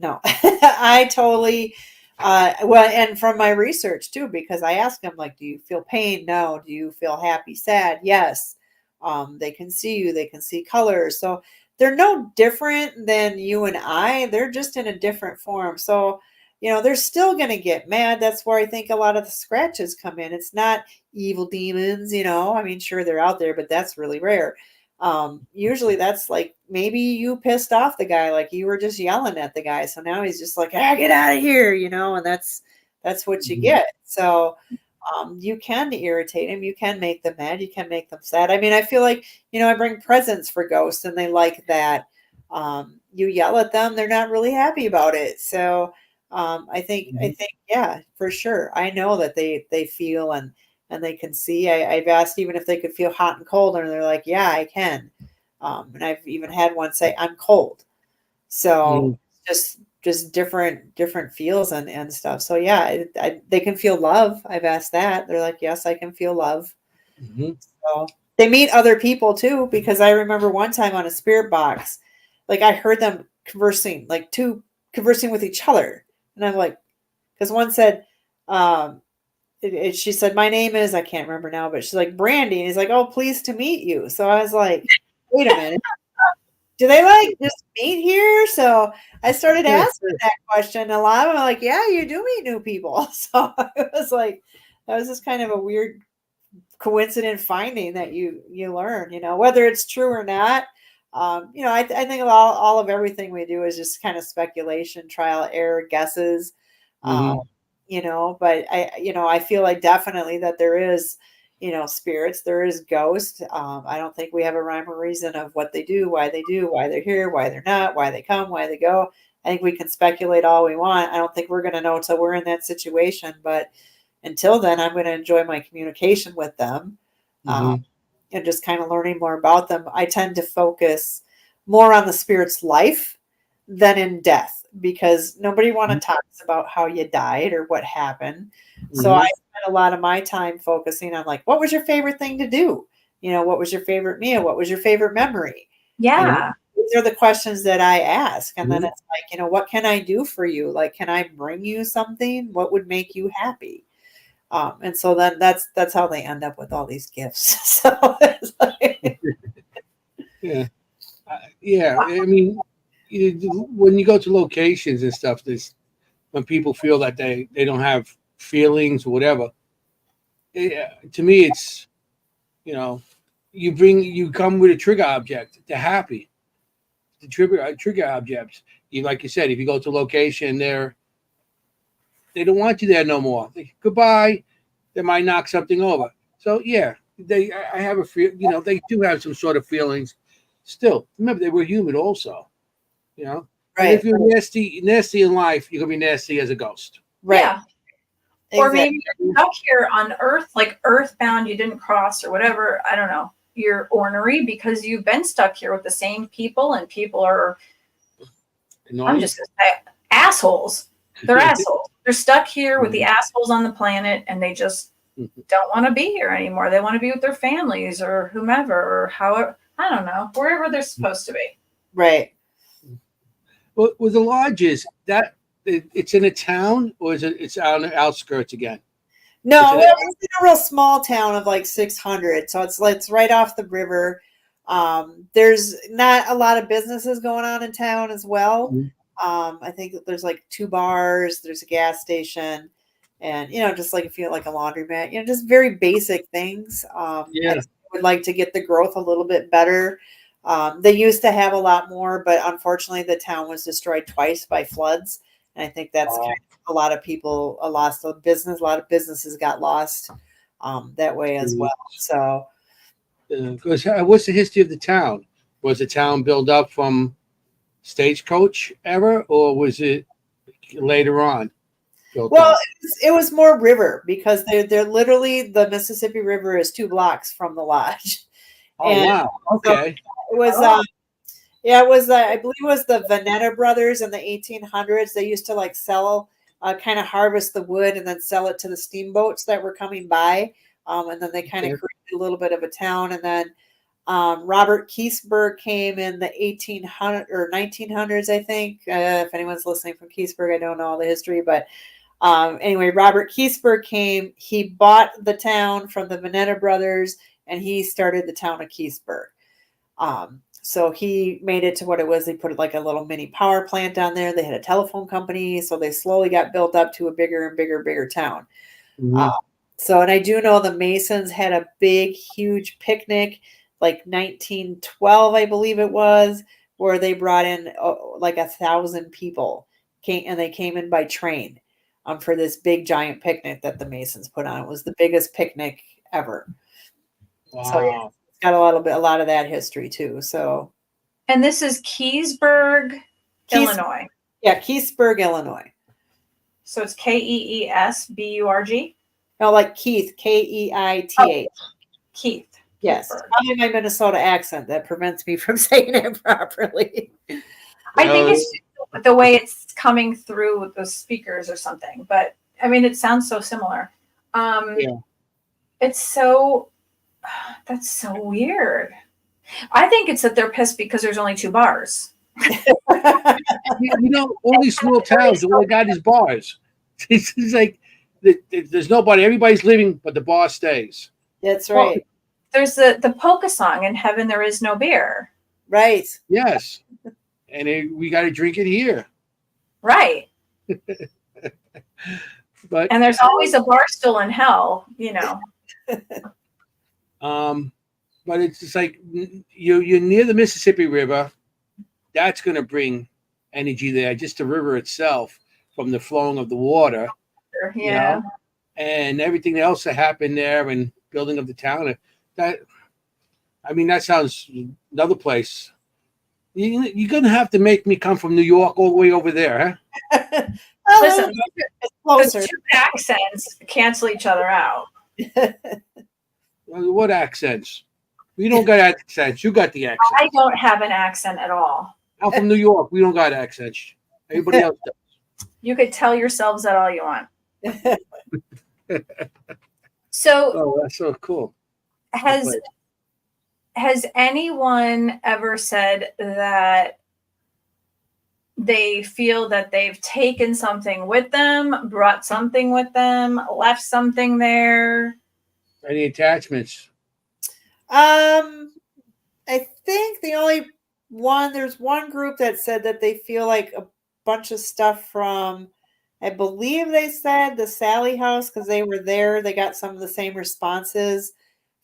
no. I totally, well, and from my research too, because I asked them, like, do you feel pain? No. Do you feel happy, sad? Yes. They can see you, they can see colors. So they're no different than you and I. They're just in a different form. So, they're still going to get mad. That's where I think a lot of the scratches come in. It's not evil demons, I mean, sure, they're out there, but that's really rare. Usually that's like, maybe you pissed off the guy, like you were just yelling at the guy. So now he's just like, get out of here, and that's what you get. So, you can irritate him. You can make them mad. You can make them sad. I mean, I feel like, I bring presents for ghosts and they like that. You yell at them, they're not really happy about it. So, I think, yeah, for sure. I know that they feel and they can see. I've asked even if they could feel hot and cold, and they're like, yeah, I can. And I've even had one say, I'm cold. So just different feels and stuff. So yeah, they can feel love. I've asked that. They're like, yes, I can feel love. So they meet other people too, because I remember one time on a spirit box, like I heard them conversing, like two conversing with each other. And I'm like, because one said, she said, my name is, I can't remember now, but she's like, Brandy. And he's like, oh, pleased to meet you. So I was like, wait a minute. Do they like just meet here? So I started asking that question. A lot of them are like, yeah, you do meet new people. So it was like, that was just kind of a weird coincident finding that you learn, whether it's true or not. I think all of everything we do is just kind of speculation, trial, error, guesses. But I feel like definitely that there is, spirits, there is ghosts. I don't think we have a rhyme or reason of what they do, why they're here, why they're not, why they come, why they go. I think we can speculate all we want. I don't think we're going to know until we're in that situation. But until then, I'm going to enjoy my communication with them and just kind of learning more about them. I tend to focus more on the spirit's life than in death, because nobody talks about how you died or what happened. So I spent a lot of my time focusing on, like, what was your favorite thing to do? What was your favorite meal? What was your favorite memory? Yeah. These are the questions that I ask. And then it's like, what can I do for you? Like, can I bring you something? What would make you happy? And so then that's how they end up with all these gifts. So it's like, yeah. I mean, when you go to locations and stuff, when people feel that they don't have feelings or whatever, to me, it's, you come with a trigger object. They're happy. The trigger objects. Like you said, if you go to a location, they don't want you there no more. Goodbye. They might knock something over. So yeah, I have a feel. They do have some sort of feelings. still remember they were human also. You know, and Right. if you're nasty in life, you're gonna be nasty as a ghost. Right. Yeah. Or maybe you're stuck here on Earth, like earthbound, you didn't cross or whatever. I don't know. You're ornery because you've been stuck here with the same people, and people are, I'm just going to say, assholes. They're assholes. They're stuck here with the assholes on the planet, and they just don't want to be here anymore. They want to be with their families or whomever, or however, I don't know, wherever they're supposed to be. Right. Well, with the lodges, that it's in a town, or is it? It's on the outskirts again. No, it's in a real small town of like 600, so it's right off the river. There's not a lot of businesses going on in town as well. I think that there's like 2 bars, there's a gas station, and just like if you like a laundromat, just very basic things. I would like to get the growth a little bit better. They used to have a lot more, but unfortunately the town was destroyed twice by floods. And I think that's kind of a lot of people lost a business. A lot of businesses got lost that way as well. So, what's the history of the town? Was the town built up from stagecoach era, or was it later on? Well, it was more river, because they're literally, the Mississippi River is 2 blocks from the lodge. Wow. Okay. So it was. Yeah, it was, I believe it was the Veneta brothers in the 1800s. They used to like sell, kind of harvest the wood and then sell it to the steamboats that were coming by. And then they kind of created a little bit of a town. And then Robert Keseberg came in the 1800 or 1900s, I think. If anyone's listening from Keseberg, I don't know all the history. But anyway, Robert Keseberg came. He bought the town from the Veneta brothers, and he started the town of Keseberg. So he made it to what it was. They put like a little mini power plant down there. They had a telephone company. So they slowly got built up to a bigger and bigger town. And I do know the Masons had a big, huge picnic, like 1912, I believe it was, where they brought in like 1,000 people, and they came in by train for this big, giant picnic that the Masons put on. It was the biggest picnic ever. Wow. So yeah, it's got a lot of that history too. So, and this is Keseberg, Illinois. Yeah, Keseberg, Illinois. So it's Keesburg. No, like Keith, Keith. Keith. Yes, probably my Minnesota accent that prevents me from saying it properly. I think it's the way it's coming through with the speakers or something. But I mean, it sounds so similar. It's so. That's so weird. I think it's that they're pissed because there's only 2 bars. All these small towns, all they got is bars. It's like there's nobody. Everybody's leaving, but the bar stays. That's right. Well, there's the polka song, "In Heaven There Is No Beer." Right. Yes. And we got to drink it here. Right. But and there's always a bar still in hell, But it's just like you're near the Mississippi River. That's going to bring energy there. Just the river itself, from the flowing of the water. Yeah. And everything else that happened there, and building of the town. That sounds another place. You're going to have to make me come from New York all the way over there, huh? Listen, those 2 accents cancel each other out. What accents? We don't got accents. You got the accent. I don't have an accent at all. I'm from New York. We don't got accents. Everybody else does. You could tell yourselves that all you want. So, that's so cool. Has anyone ever said that they feel that they've taken something with them, brought something with them, left something there? Any attachments? I think there's one group that said that they feel like a bunch of stuff from, I believe they said the Sally house, because they were there. They got some of the same responses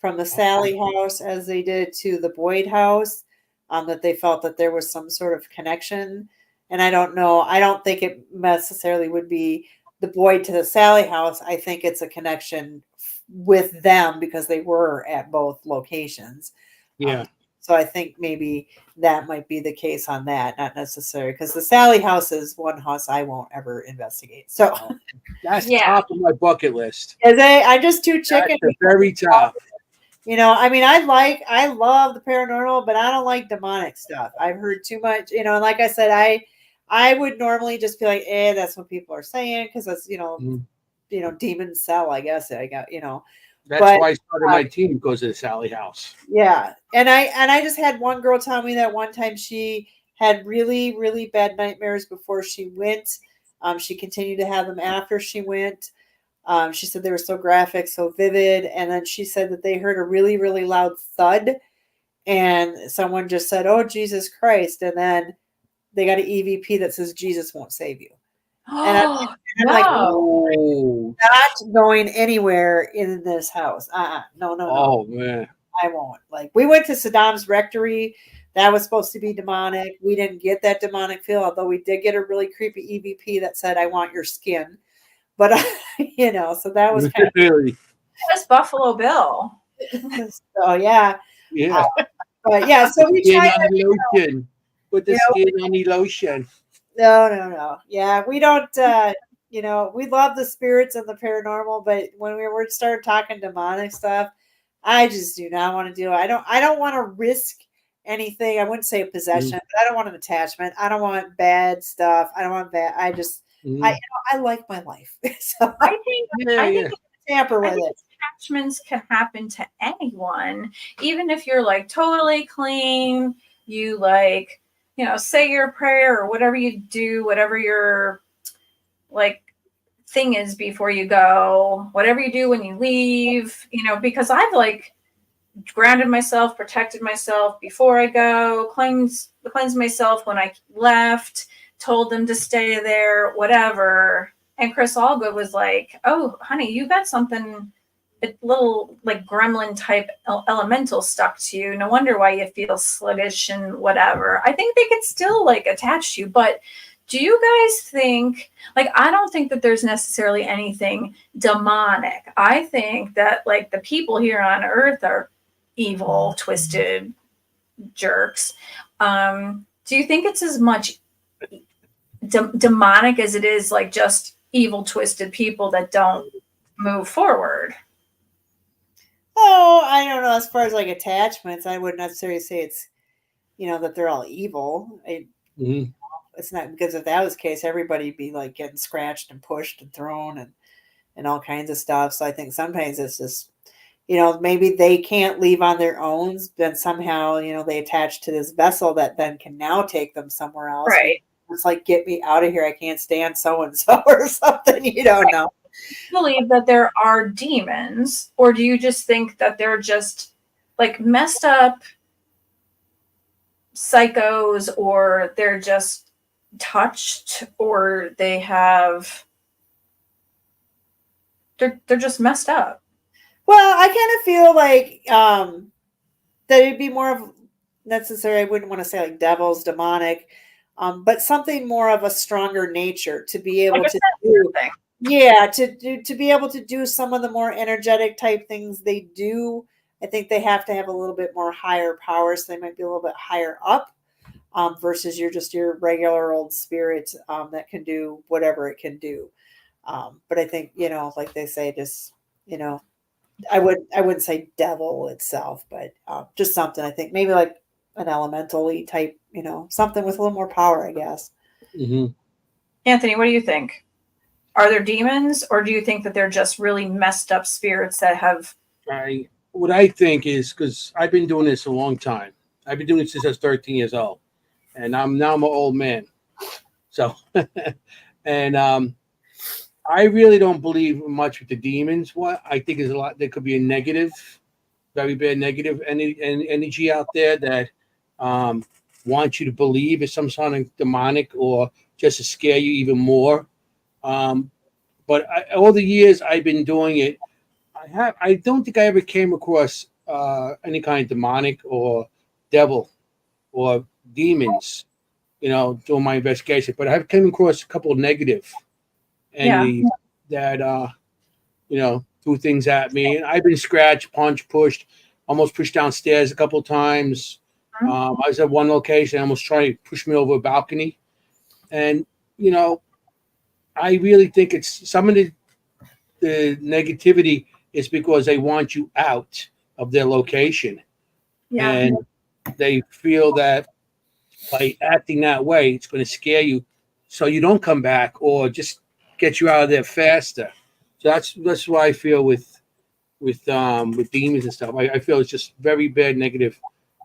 from the Sally house as they did to the Boyd house, that they felt that there was some sort of connection. And I don't know. I don't think it necessarily would be the Boyd to the Sally house. I think it's a connection with them because they were at both locations. Yeah. So I think maybe that might be the case on that, not necessarily because the Sally house is one house I won't ever investigate. So That's top of my bucket list. I'm just too chicken. That's the very top. You know, I mean, I love the paranormal, but I don't like demonic stuff. I've heard too much, you know, and like I said, I would normally just be like, that's what people are saying because that's, demons sell, I guess. I got, That's why I started my team, because of the Sally house. Yeah. And I just had one girl tell me that one time she had really, really bad nightmares before she went. She continued to have them after she went. She said they were so graphic, so vivid. And then she said that they heard a really, really loud thud. And someone just said, "Oh, Jesus Christ." And then they got an EVP that says, "Jesus won't save you." And I'm like, not going anywhere in this house. No. Oh, man. I won't. Like, we went to Saddam's rectory. That was supposed to be demonic. We didn't get that demonic feel, although we did get a really creepy EVP that said, "I want your skin." But, so that was kind of. Really? That's Buffalo Bill. So, yeah. Yeah. But, yeah, so we tried lotion. Put the skin on the lotion. No. Yeah, we don't, we love the spirits and the paranormal, but when we started talking demonic stuff, I just do not want to do it. I don't want to risk anything. I wouldn't say a possession, but I don't want an attachment. I don't want bad stuff. I don't want bad. I just, I like my life. So I think tamper with it. Attachments can happen to anyone, even if you're like totally clean. You like, say your prayer or whatever you do, whatever your like thing is before you go, whatever you do when you leave, because I've like grounded myself, protected myself before I go, cleansed myself when I left, told them to stay there, whatever. And Chris Allgood was like, "Oh, honey, you got something, a little like gremlin type elemental stuck to you. No wonder why you feel sluggish and whatever." I think they could still like attach to you, but do you guys think, like, I don't think that there's necessarily anything demonic. I think that like the people here on Earth are evil, twisted jerks. Do you think it's as much demonic as it is like just evil, twisted people that don't move forward? Oh, I don't know. As far as like attachments, I wouldn't necessarily say it's, that they're all evil. It's not, because if that was the case, everybody'd be like getting scratched and pushed and thrown and all kinds of stuff. So I think sometimes it's just, maybe they can't leave on their own, then somehow, they attach to this vessel that then can now take them somewhere else. Right. It's like, "Get me out of here. I can't stand so-and-so," or something. You don't know. Believe that there are demons, or do you just think that they're just like messed up psychos, or they're just touched, or they're just messed up? Well, I kind of feel like that it'd be more of necessary. I wouldn't want to say like devils, demonic, but something more of a stronger nature to be able to do. Yeah, to be able to do some of the more energetic type things they do. I think they have to have a little bit more higher power, so they might be a little bit higher up, versus your regular old spirit that can do whatever it can do. But I think, like they say, just, I wouldn't say devil itself, but just something. I think maybe like an elemental-y type, something with a little more power, I guess. Anthony, what do you think? Are there demons, or do you think that they're just really messed up spirits that have? What I think is, because I've been doing this a long time. I've been doing it since I was 13 years old, and I'm an old man. So, and I really don't believe much with the demons. What I think is a lot. There could be a negative, very bad negative energy out there that wants you to believe it's some sort of demonic, or just to scare you even more. But all the years I've been doing it, I don't think I ever came across any kind of demonic or devil or demons, doing my investigation. But I've come across a couple of negative entities that, threw things at me. And I've been scratched, punched, pushed, almost pushed downstairs a couple of times. I was at one location, almost trying to push me over a balcony. And, I really think it's some of the negativity is because they want you out of their location. Yeah. And they feel that by acting that way, it's going to scare you so you don't come back or just get you out of there faster. So that's why I feel with demons and stuff. I feel it's just very bad negative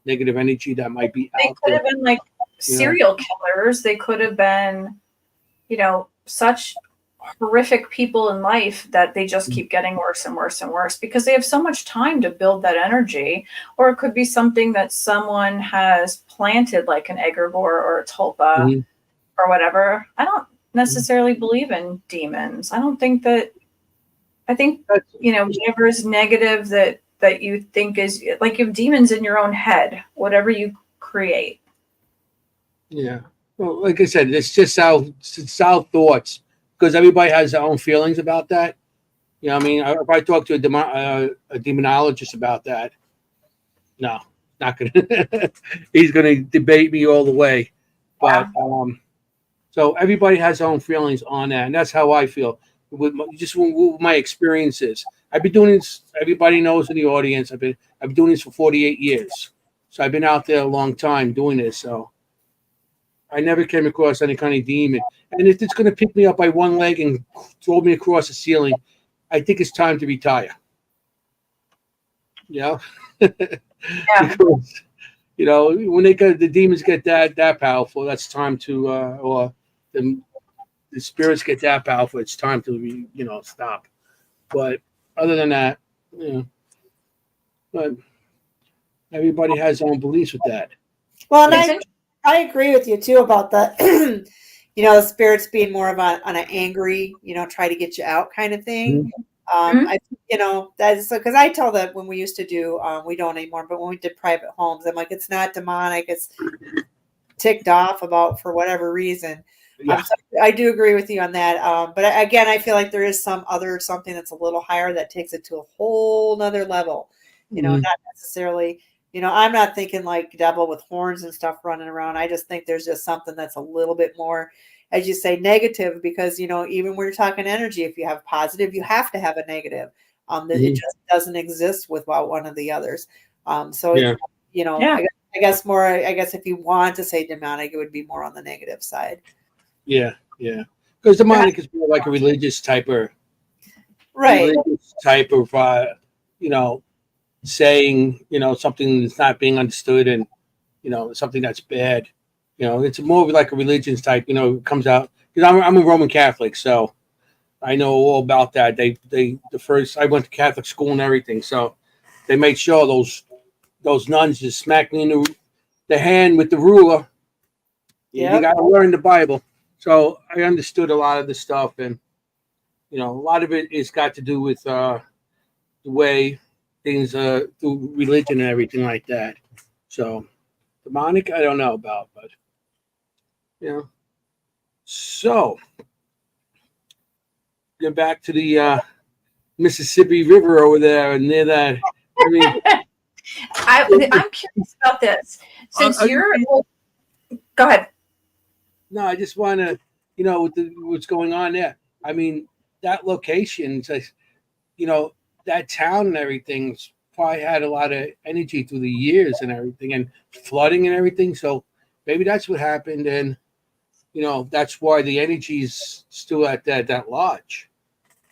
energy that might be They out could there. have been like serial killers. They could have been, such horrific people in life that they just keep getting worse and worse and worse because they have so much time to build that energy. Or it could be something that someone has planted, like an egregore or a tulpa or whatever. I don't necessarily believe in demons. I think whatever is negative that you think is like, you have demons in your own head, whatever you create. Yeah. Well, like I said, it's our thoughts, because everybody has their own feelings about that. I mean, if I talk to a demonologist about that, no, not gonna. He's gonna debate me all the way. But so everybody has their own feelings on that, and that's how I feel with my experiences. I've been doing this. Everybody knows in the audience. I've been doing this for 48 years, so I've been out there a long time doing this. So I never came across any kind of demon. And if it's going to pick me up by one leg and throw me across the ceiling, I think it's time to retire. Yeah. Because, when the demons get that powerful, that's time to, or the spirits get that powerful, it's time to, stop. But other than that, but everybody has their own beliefs with that. Well, and I agree with you too about the, the spirits being more of on an angry, try to get you out kind of thing. That's because I tell that when we used to do, we don't anymore, but when we did private homes, I'm like, it's not demonic, it's ticked off about for whatever reason. Yeah. So I do agree with you on that. But again, I feel like there is something that's a little higher that takes it to a whole nother level, not necessarily. I'm not thinking like devil with horns and stuff running around. I just think there's just something that's a little bit more, as you say, negative, because, even when you're talking energy, if you have positive, you have to have a negative. It just doesn't exist without one of the others. I guess if you want to say demonic, it would be more on the negative side. Yeah. Yeah. Because demonic is more like a religious type of, saying, something that's not being understood and, something that's bad. It's more like a religious type, comes out, because I'm a Roman Catholic, so I know all about that. I went to Catholic school and everything, so they made sure those nuns just smacked me in the hand with the ruler. Yeah. You got to learn the Bible. So I understood a lot of the stuff, and, a lot of it is got to do with the way things through religion and everything like that. So demonic, I don't know about, but so get back to the Mississippi River over there and near that. I mean, I'm curious about this. Since go ahead. No, I just want to, with what's going on there. I mean, that location, that town and everything's probably had a lot of energy through the years and everything, and flooding and everything. So maybe that's what happened, and that's why the energy's still at that lodge.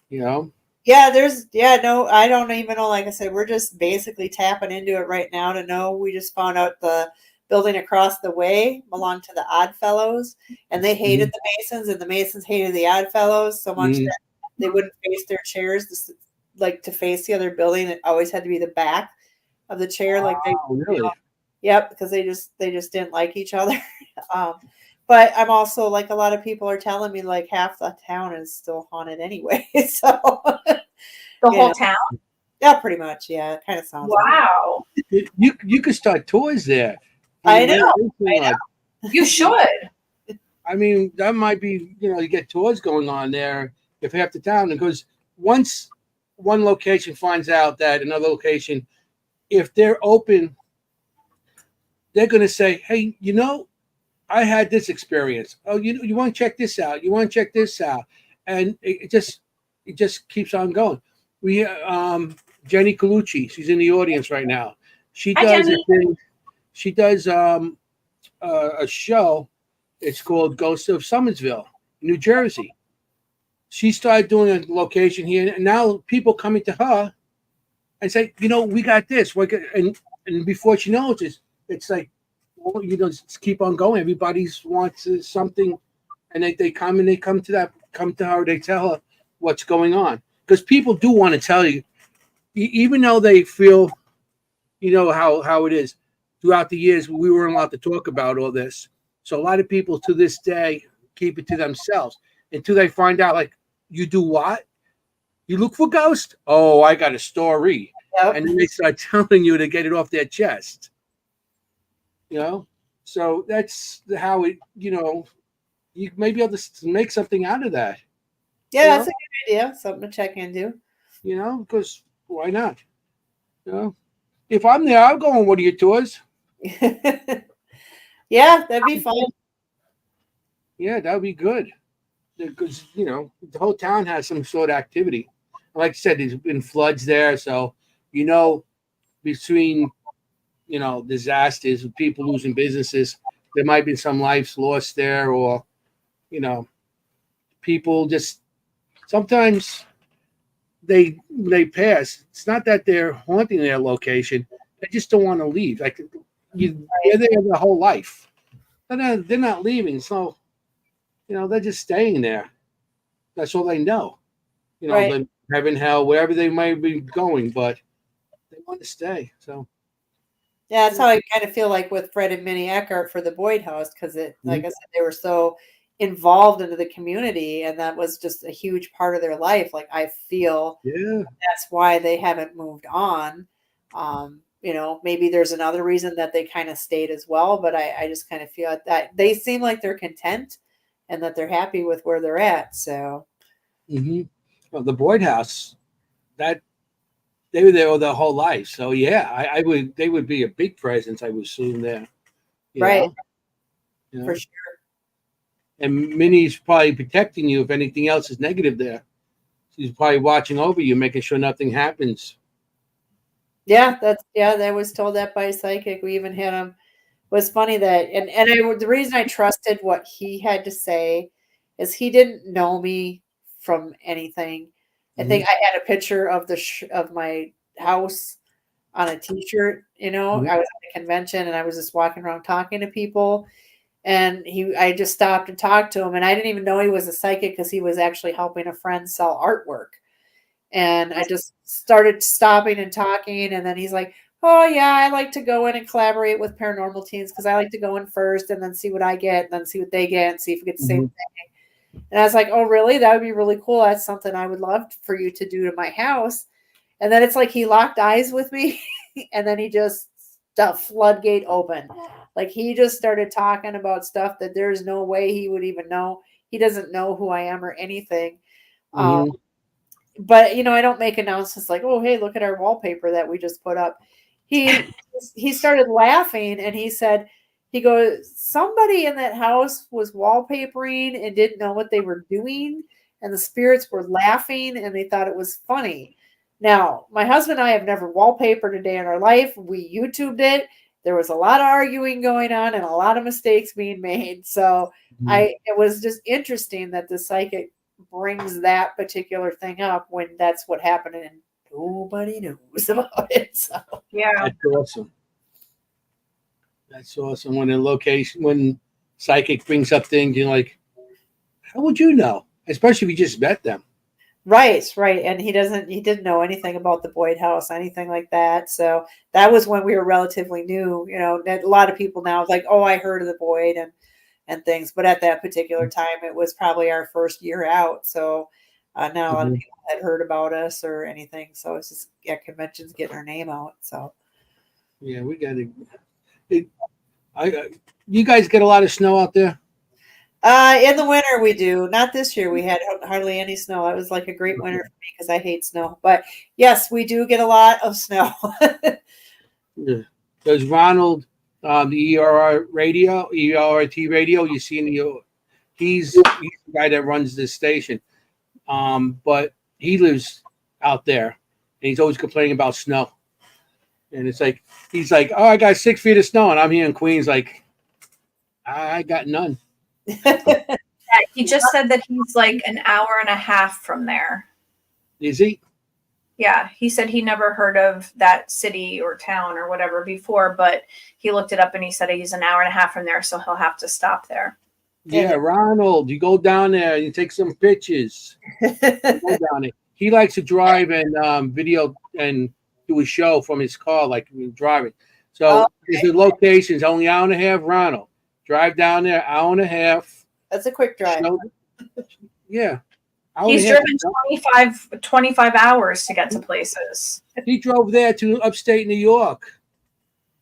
Yeah, no, I don't even know. Like I said, we're just basically tapping into it right now to know. We just found out the building across the way belonged to the Oddfellows, and they hated the Masons, and the Masons hated the Oddfellows so much that they wouldn't face their chairs, to face the other building. It always had to be the back of the chair. Really? Yep, because they just didn't like each other. But I'm also, like, a lot of people are telling me, like, half the town is still haunted anyway. So the whole town? Yeah, pretty much. Yeah, it kind of sounds. Wow. You could start tours there. I know. You should. I mean, that might be, you get tours going on there if half the town, because once one location finds out that another location, if they're open, they're going to say, hey, I had this experience. Oh, you want to check this out? You want to check this out? And it just keeps on going. We Jenny Colucci, she's in the audience right now. She Hi, does Jenny. a thing. She does a show. It's called Ghosts of Summersville, New Jersey. She started doing a location here, and now people coming to her and say, we got this. And before she knows it, it's like, well, just keep on going. Everybody wants something, and they come to her. They tell her what's going on, because people do want to tell you, even though they feel, how it is. Throughout the years, we weren't allowed to talk about all this, so a lot of people to this day keep it to themselves until they find out. Like, you do what? You look for ghosts? Oh, I got a story. Yep. And then they start telling you to get it off their chest. So that's how it, you may be able to make something out of that. Yeah, that's a good idea. Something to check into. Because why not? If I'm there, I'll go on one of your tours. Yeah, that'd be fun. Yeah, that would be good. Because, the whole town has some sort of activity. Like I said, there's been floods there. So, between, disasters, people losing businesses, there might be some lives lost there, or, people just sometimes they pass. It's not that they're haunting their location. They just don't want to leave. Like, they're there their whole life. They're not leaving. So, they're just staying there. That's all they know. Right. Heaven, hell, wherever they might be going, but they want to stay. So, yeah, that's how I kind of feel like with Fred and Minnie Eckhart for the Boyd House, because like I said, they were so involved into the community, and that was just a huge part of their life. Like, I feel that's why they haven't moved on. Maybe there's another reason that they kind of stayed as well, but I just kind of feel that they seem like they're content and that they're happy with where they're at. So, well, the Boyd House, that they were there their whole life. So yeah, they would be a big presence, I would assume, there. Right. For sure. And Minnie's probably protecting you if anything else is negative there. She's probably watching over you, making sure nothing happens. Yeah, I was told that by a psychic. We even had him. Was funny that, the reason I trusted what he had to say is he didn't know me from anything. I think I had a picture of of my house on a T-shirt. I was at a convention and I was just walking around talking to people, and I just stopped and talked to him, and I didn't even know he was a psychic because he was actually helping a friend sell artwork. And I just started stopping and talking, and then he's like, oh yeah, I like to go in and collaborate with paranormal teams because I like to go in first and then see what I get and then see what they get and see if we get the same thing. And I was like, oh really? That would be really cool. That's something I would love for you to do to my house. And then it's like he locked eyes with me and then the floodgate opened. Like, he just started talking about stuff that there's no way he would even know. He doesn't know who I am or anything. But I don't make announcements like, oh, hey, look at our wallpaper that we just put up. He started laughing, and he goes, somebody in that house was wallpapering and didn't know what they were doing, and the spirits were laughing and they thought it was funny. Now, my husband and I have never wallpapered a day in our life. We YouTubed it. There was a lot of arguing going on and a lot of mistakes being made. So it was just interesting that the psychic brings that particular thing up when that's what happened and nobody knows about it. So yeah, that's awesome. When psychic brings up things, you're like, how would you know? Especially if you just met them. Right. And he didn't know anything about the Boyd House, anything like that. So that was when we were relatively new. A lot of people now like, oh, I heard of the Boyd and things, but at that particular time, it was probably our first year out. So not a lot of people had heard about us or anything. So it's just at conventions getting our name out. So yeah, we got it. You guys get a lot of snow out there? In the winter we do. Not this year. We had hardly any snow. It was like a great winter for me because I hate snow. But yes, we do get a lot of snow. Yeah. Does Ronald the ERT radio. You see in the he's the guy that runs this station. But he lives out there, and he's always complaining about snow. And it's like he's like, "Oh, I got 6 feet of snow," and I'm here in Queens, like, I got none. Yeah, he just said that he's like an hour and a half from there. Is he? Yeah, he said he never heard of that city or town or whatever before, but he looked it up and he said he's an hour and a half from there, so he'll have to stop there. Yeah, Ronald, you go down there, you take some pictures. Go down there. He likes to drive and video and do a show from his car, like driving. So the location's only hour and a half. Ronald, drive down there, hour and a half. That's a quick drive. Yeah. He's driven 25 hours to get to places. He drove there to upstate New York.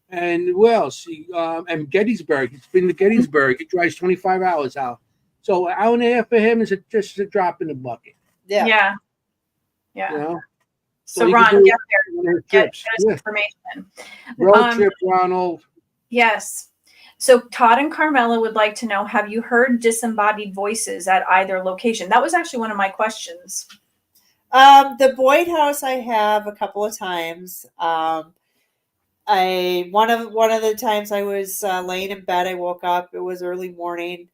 And where else? And Gettysburg. He's been to Gettysburg. He drives 25 hours out. So an hour and a half for him is just a drop in the bucket. Yeah. You know? So Ron, get there. Get his information. Road trip, Ronald. Yes. So Todd and Carmela would like to know, have you heard disembodied voices at either location? That was actually one of my questions. The Boyd House I have a couple of times. One of the times I was laying in bed, I woke up. It was early morning.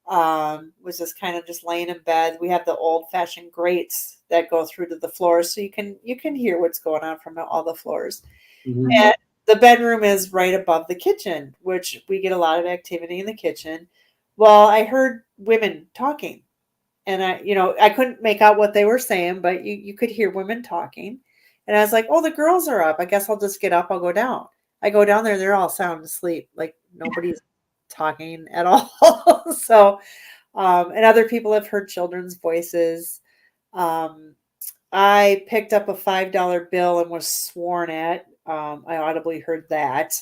Was just kind of just laying in bed. We have the old-fashioned grates that go through to the floors, so you can hear what's going on from all the floors. Mm-hmm. And the bedroom is right above the kitchen, which we get a lot of activity in the kitchen. Well, I heard women talking, and I couldn't make out what they were saying, but you could hear women talking. And I was like, oh, the girls are up. I guess I'll just get up. I'll go down. I go down there. They're all sound asleep. Like nobody's talking at all. So, and other people have heard children's voices. I picked up a $5 bill and was sworn at. I audibly heard that.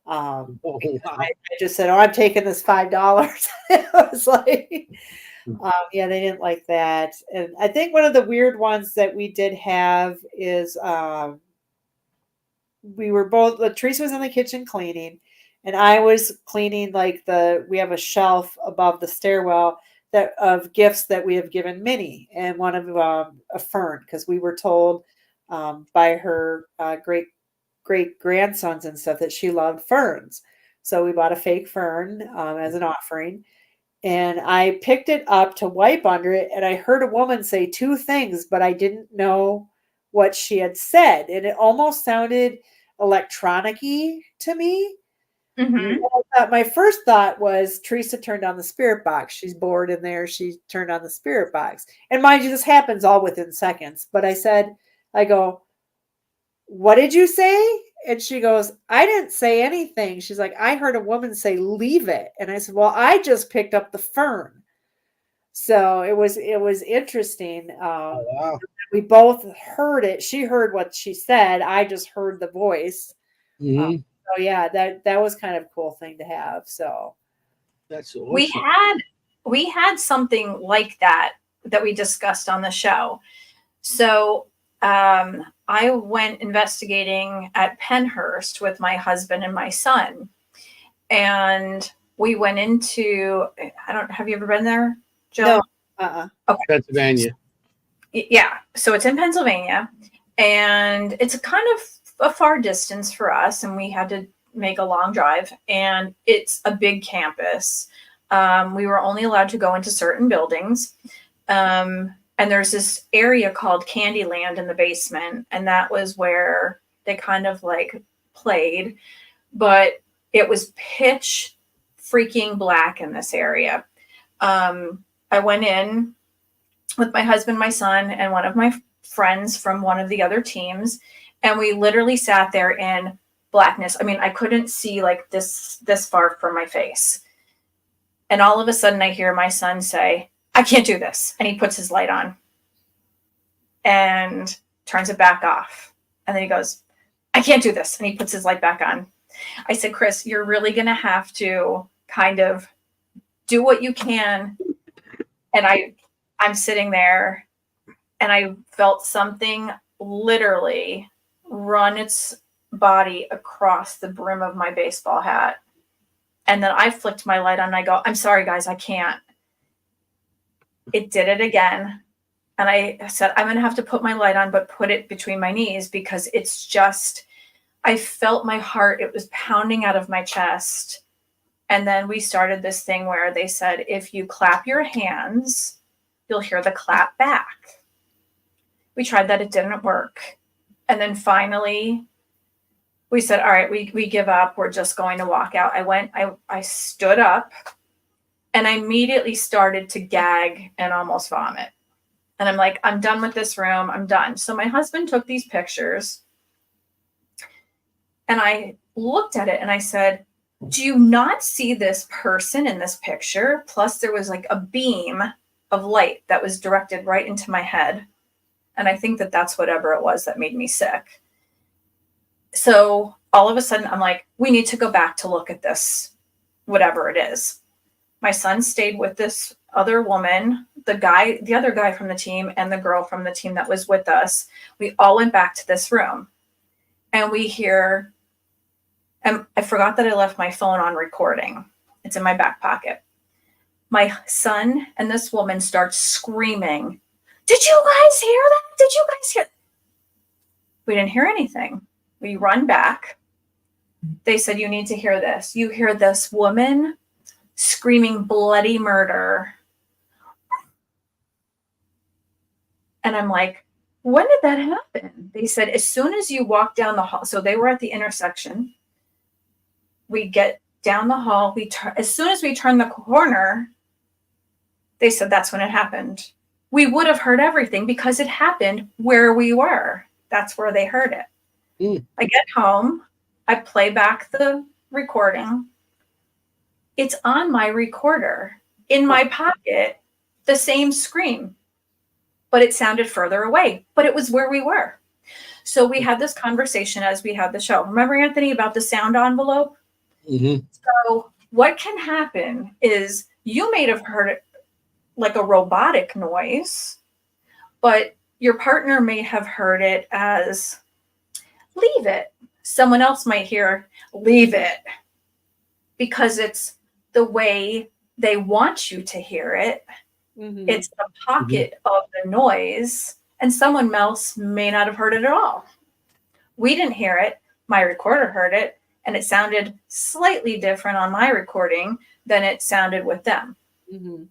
I just said, "Oh, I'm taking this $5." It was like, they didn't like that. And I think one of the weird ones that we did have is we were both. Latrice was in the kitchen cleaning, and I was cleaning we have a shelf above the stairwell of gifts that we have given Minnie, and one of a fern, because we were told by her great grandsons and stuff that she loved ferns. So we bought a fake fern as an offering, and I picked it up to wipe under it, and I heard a woman say two things, but I didn't know what she had said, and it almost sounded electronic-y to me. Mm-hmm. My first thought was Teresa turned on the spirit box. She's bored in there. She turned on the spirit box. And mind you, this happens all within seconds. But I go, what did you say? And she goes, I didn't say anything. She's like, I heard a woman say, leave it. And I said, well, I just picked up the fern. So it was interesting. Wow. We both heard it. She heard what she said. I just heard the voice. Mm-hmm. So yeah, that was kind of a cool thing to have. So that's awesome. We had something like that we discussed on the show. So I went investigating at Pennhurst with my husband and my son, and we went into, have you ever been there, Joe? No. Okay. Pennsylvania. Yeah. So it's in Pennsylvania, and it's a kind of a far distance for us, and we had to make a long drive, and it's a big campus. We were only allowed to go into certain buildings. And there's this area called Candyland in the basement, and that was where they kind of played, but it was pitch freaking black in this area. I went in with my husband, my son, and one of my friends from one of the other teams, and we literally sat there in blackness. I mean, I couldn't see this far from my face. And all of a sudden I hear my son say, I can't do this. And he puts his light on and turns it back off. And then he goes, I can't do this. And he puts his light back on. I said, Chris, you're really going to have to kind of do what you can. And I'm sitting there, and I felt something literally run its body across the brim of my baseball hat. And then I flicked my light on and I go, I'm sorry, guys, I can't. It did it again. And I said, I'm going to have to put my light on, but put it between my knees because it's just, I felt my heart. It was pounding out of my chest. And then we started this thing where they said, if you clap your hands, you'll hear the clap back. We tried that. It didn't work. And then finally we said, all right, we give up. We're just going to walk out. I stood up and I immediately started to gag and almost vomit. And I'm like, I'm done with this room. I'm done. So my husband took these pictures and I looked at it and I said, do you not see this person in this picture? Plus there was like a beam of light that was directed right into my head. And I think that that's whatever it was that made me sick. So all of a sudden I'm like, we need to go back to look at this, whatever it is. My son stayed with this other woman, the other guy from the team and the girl from the team that was with us. We all went back to this room and we hear, and I forgot that I left my phone on recording. It's in my back pocket. My son and this woman start screaming, did you guys hear that? Did you guys hear? We didn't hear anything. We run back. They said, you need to hear this. You hear this woman screaming bloody murder. And I'm like, when did that happen? They said, as soon as you walk down the hall. So they were at the intersection. We get down the hall. As soon as we turn the corner, they said that's when it happened. We would have heard everything because it happened where we were. That's where they heard it. I get home. I play back the recording. It's on my recorder in my pocket, the same scream, but it sounded further away, but it was where we were. So we had this conversation as we had the show. Remember, Anthony, about the sound envelope? Mm-hmm. So what can happen is you may have heard it like a robotic noise, but your partner may have heard it as leave it. Someone else might hear leave it because it's the way they want you to hear it. Mm-hmm. It's the pocket of the noise, and someone else may not have heard it at all. We didn't hear it. My recorder heard it, and it sounded slightly different on my recording than it sounded with them. Mm-hmm.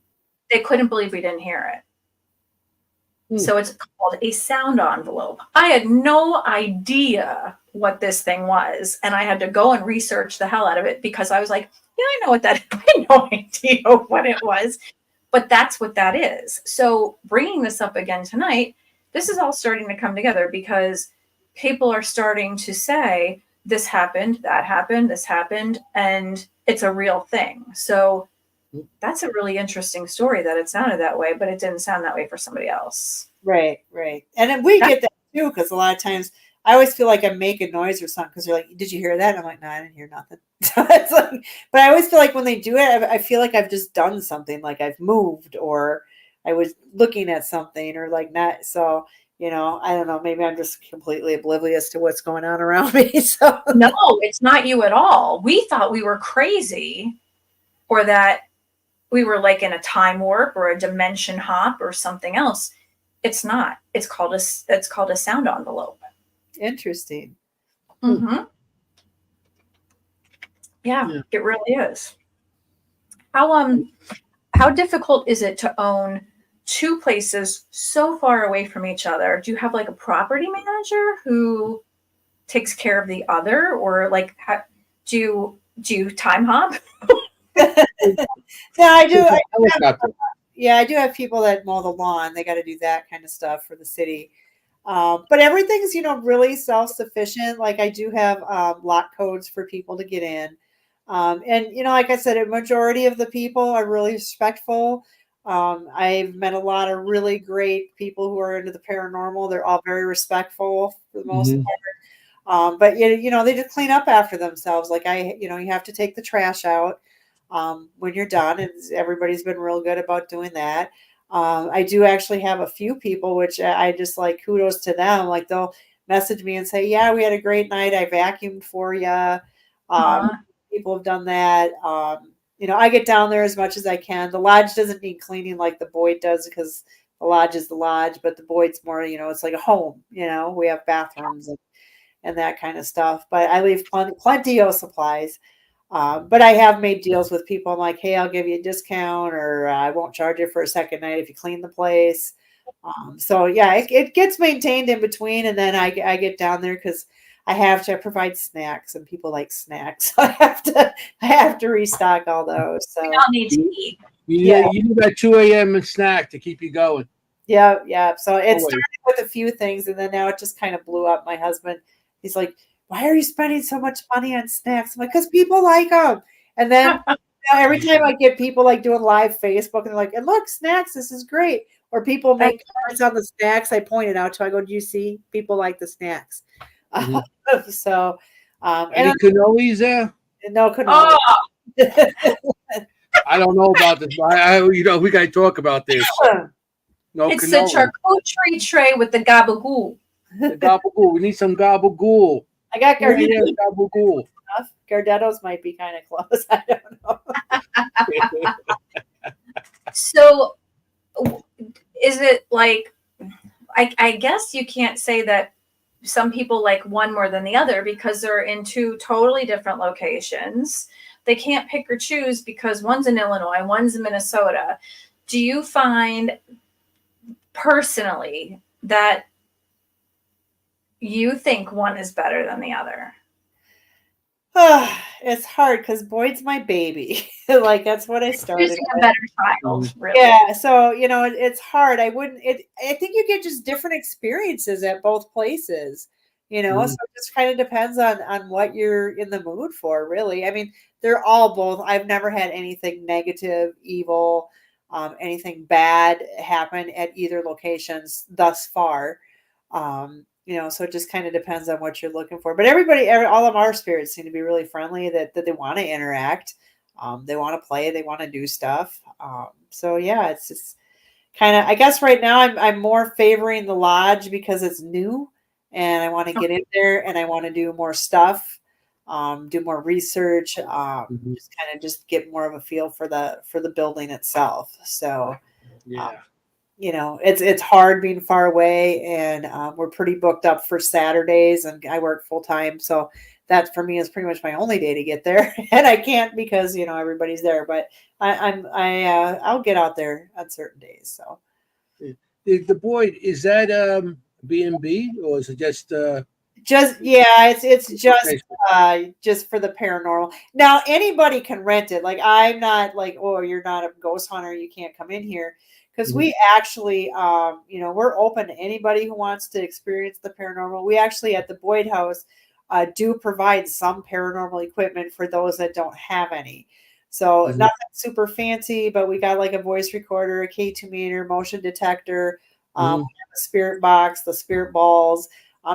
They couldn't believe we didn't hear it. So it's called a sound envelope. I had no idea what this thing was, and I had to go and research the hell out of it because I was like, yeah, I know what that is. I had no idea what it was, but that's what that is. So bringing this up again tonight, this is all starting to come together because people are starting to say, this happened, that happened, this happened, and it's a real thing. So that's a really interesting story that it sounded that way, but it didn't sound that way for somebody else. Right. And then we get that too, because a lot of times I always feel like I'm making noise or something because they're like, did you hear that? And I'm like, no, I didn't hear nothing. So it's like, but I always feel like when they do it, I feel like I've just done something, like I've moved or I was looking at something or like not. So, I don't know, maybe I'm just completely oblivious to what's going on around me. So no, it's not you at all. We thought we were crazy or that we were like in a time warp or a dimension hop or something else. It's not. It's called a sound envelope. Interesting. Mm-hmm. Yeah, it really is. How difficult is it to own two places so far away from each other? Do you have like a property manager who takes care of the other, or like do you time hop? Yeah, I do. I do have people that mow the lawn. They got to do that kind of stuff for the city. But everything's, really self-sufficient. Like I do have lock codes for people to get in. And, like I said, a majority of the people are really respectful. I've met a lot of really great people who are into the paranormal. They're all very respectful for the most part. But, they just clean up after themselves. Like you have to take the trash out when you're done. And everybody's been real good about doing that. I do actually have a few people, which I just like kudos to them. Like they'll message me and say, yeah, we had a great night. I vacuumed for you. people have done that. I get down there as much as I can. The lodge doesn't need cleaning like the Boyd does because the lodge is the lodge, but the Boyd's more, it's like a home. We have bathrooms and that kind of stuff. But I leave plenty of supplies. But I have made deals with people. I'm like, hey, I'll give you a discount, or I won't charge you for a second night if you clean the place. So yeah, it gets maintained in between, and then I get down there because I have to provide snacks, and people like snacks. So I have to restock all those. So We all need to eat. You need that 2 a.m. snack to keep you going. Yeah. So it started with a few things, and then now it just kind of blew up. My husband, he's like, why are you spending so much money on snacks? I'm like, because people like them. And then every time I get people like doing live Facebook and they're like, and look, snacks, this is great. Or people make comments on the snacks I pointed out to. I go, do you see? People like the snacks. Mm-hmm. So, any cannolis there? No cannoli. Oh. I don't know about this. We got to talk about this. No it's cannoli. the charcuterie tray with the gabagool. The gabagool. We need some gabagool. I got gabagool. Gardettos might be kind of close. I don't know. So, is it like? I guess you can't say that some people like one more than the other because they're in two totally different locations. They can't pick or choose because one's in Illinois, one's in Minnesota. Do you find personally that you think one is better than the other? It's hard because Boyd's my baby. Like that's what I started. Choosing a better child, really. Yeah, so it's hard. I think you get just different experiences at both places. So it just kind of depends on what you're in the mood for, really. I mean, they're all both. I've never had anything negative, evil, anything bad happen at either locations thus far. So it just kind of depends on what you're looking for. But all of our spirits seem to be really friendly, that they want to interact. They want to play, they want to do stuff. So yeah, it's just kind of, I guess right now I'm more favoring the lodge because it's new and I want to get in there and I want to do more stuff, do more research, just kind of just get more of a feel for the building itself. So yeah. It's hard being far away, and we're pretty booked up for Saturdays, and I work full time. So that for me is pretty much my only day to get there, and I can't because everybody's there. But I'll get out there on certain days. So the Boyd, is that B&B or is it just? It's just for the paranormal. Now anybody can rent it. Like I'm not like, oh, you're not a ghost hunter, you can't come in here. Because we actually, we're open to anybody who wants to experience the paranormal. We actually at the Boyd House do provide some paranormal equipment for those that don't have any. So nothing super fancy, but we got like a voice recorder, a K2 meter, motion detector, a spirit box, the spirit balls,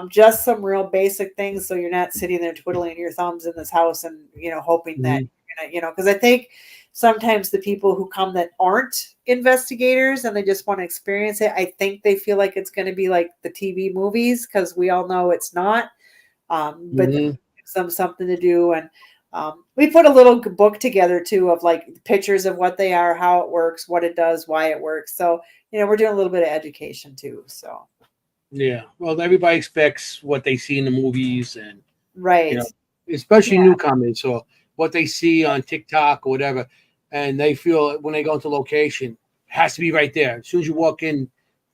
just some real basic things. So you're not sitting there twiddling your thumbs in this house and, hoping that, because I think sometimes the people who come that aren't investigators and they just want to experience it, I think they feel like it's going to be like the TV movies because we all know it's not. But it gives them something to do. And we put a little book together too of like pictures of what they are, how it works, what it does, why it works. So, we're doing a little bit of education too. So. Yeah. Well, everybody expects what they see in the movies and right. Especially newcomers or what they see on TikTok or whatever. And they feel when they go into location, it has to be right there. As soon as you walk in,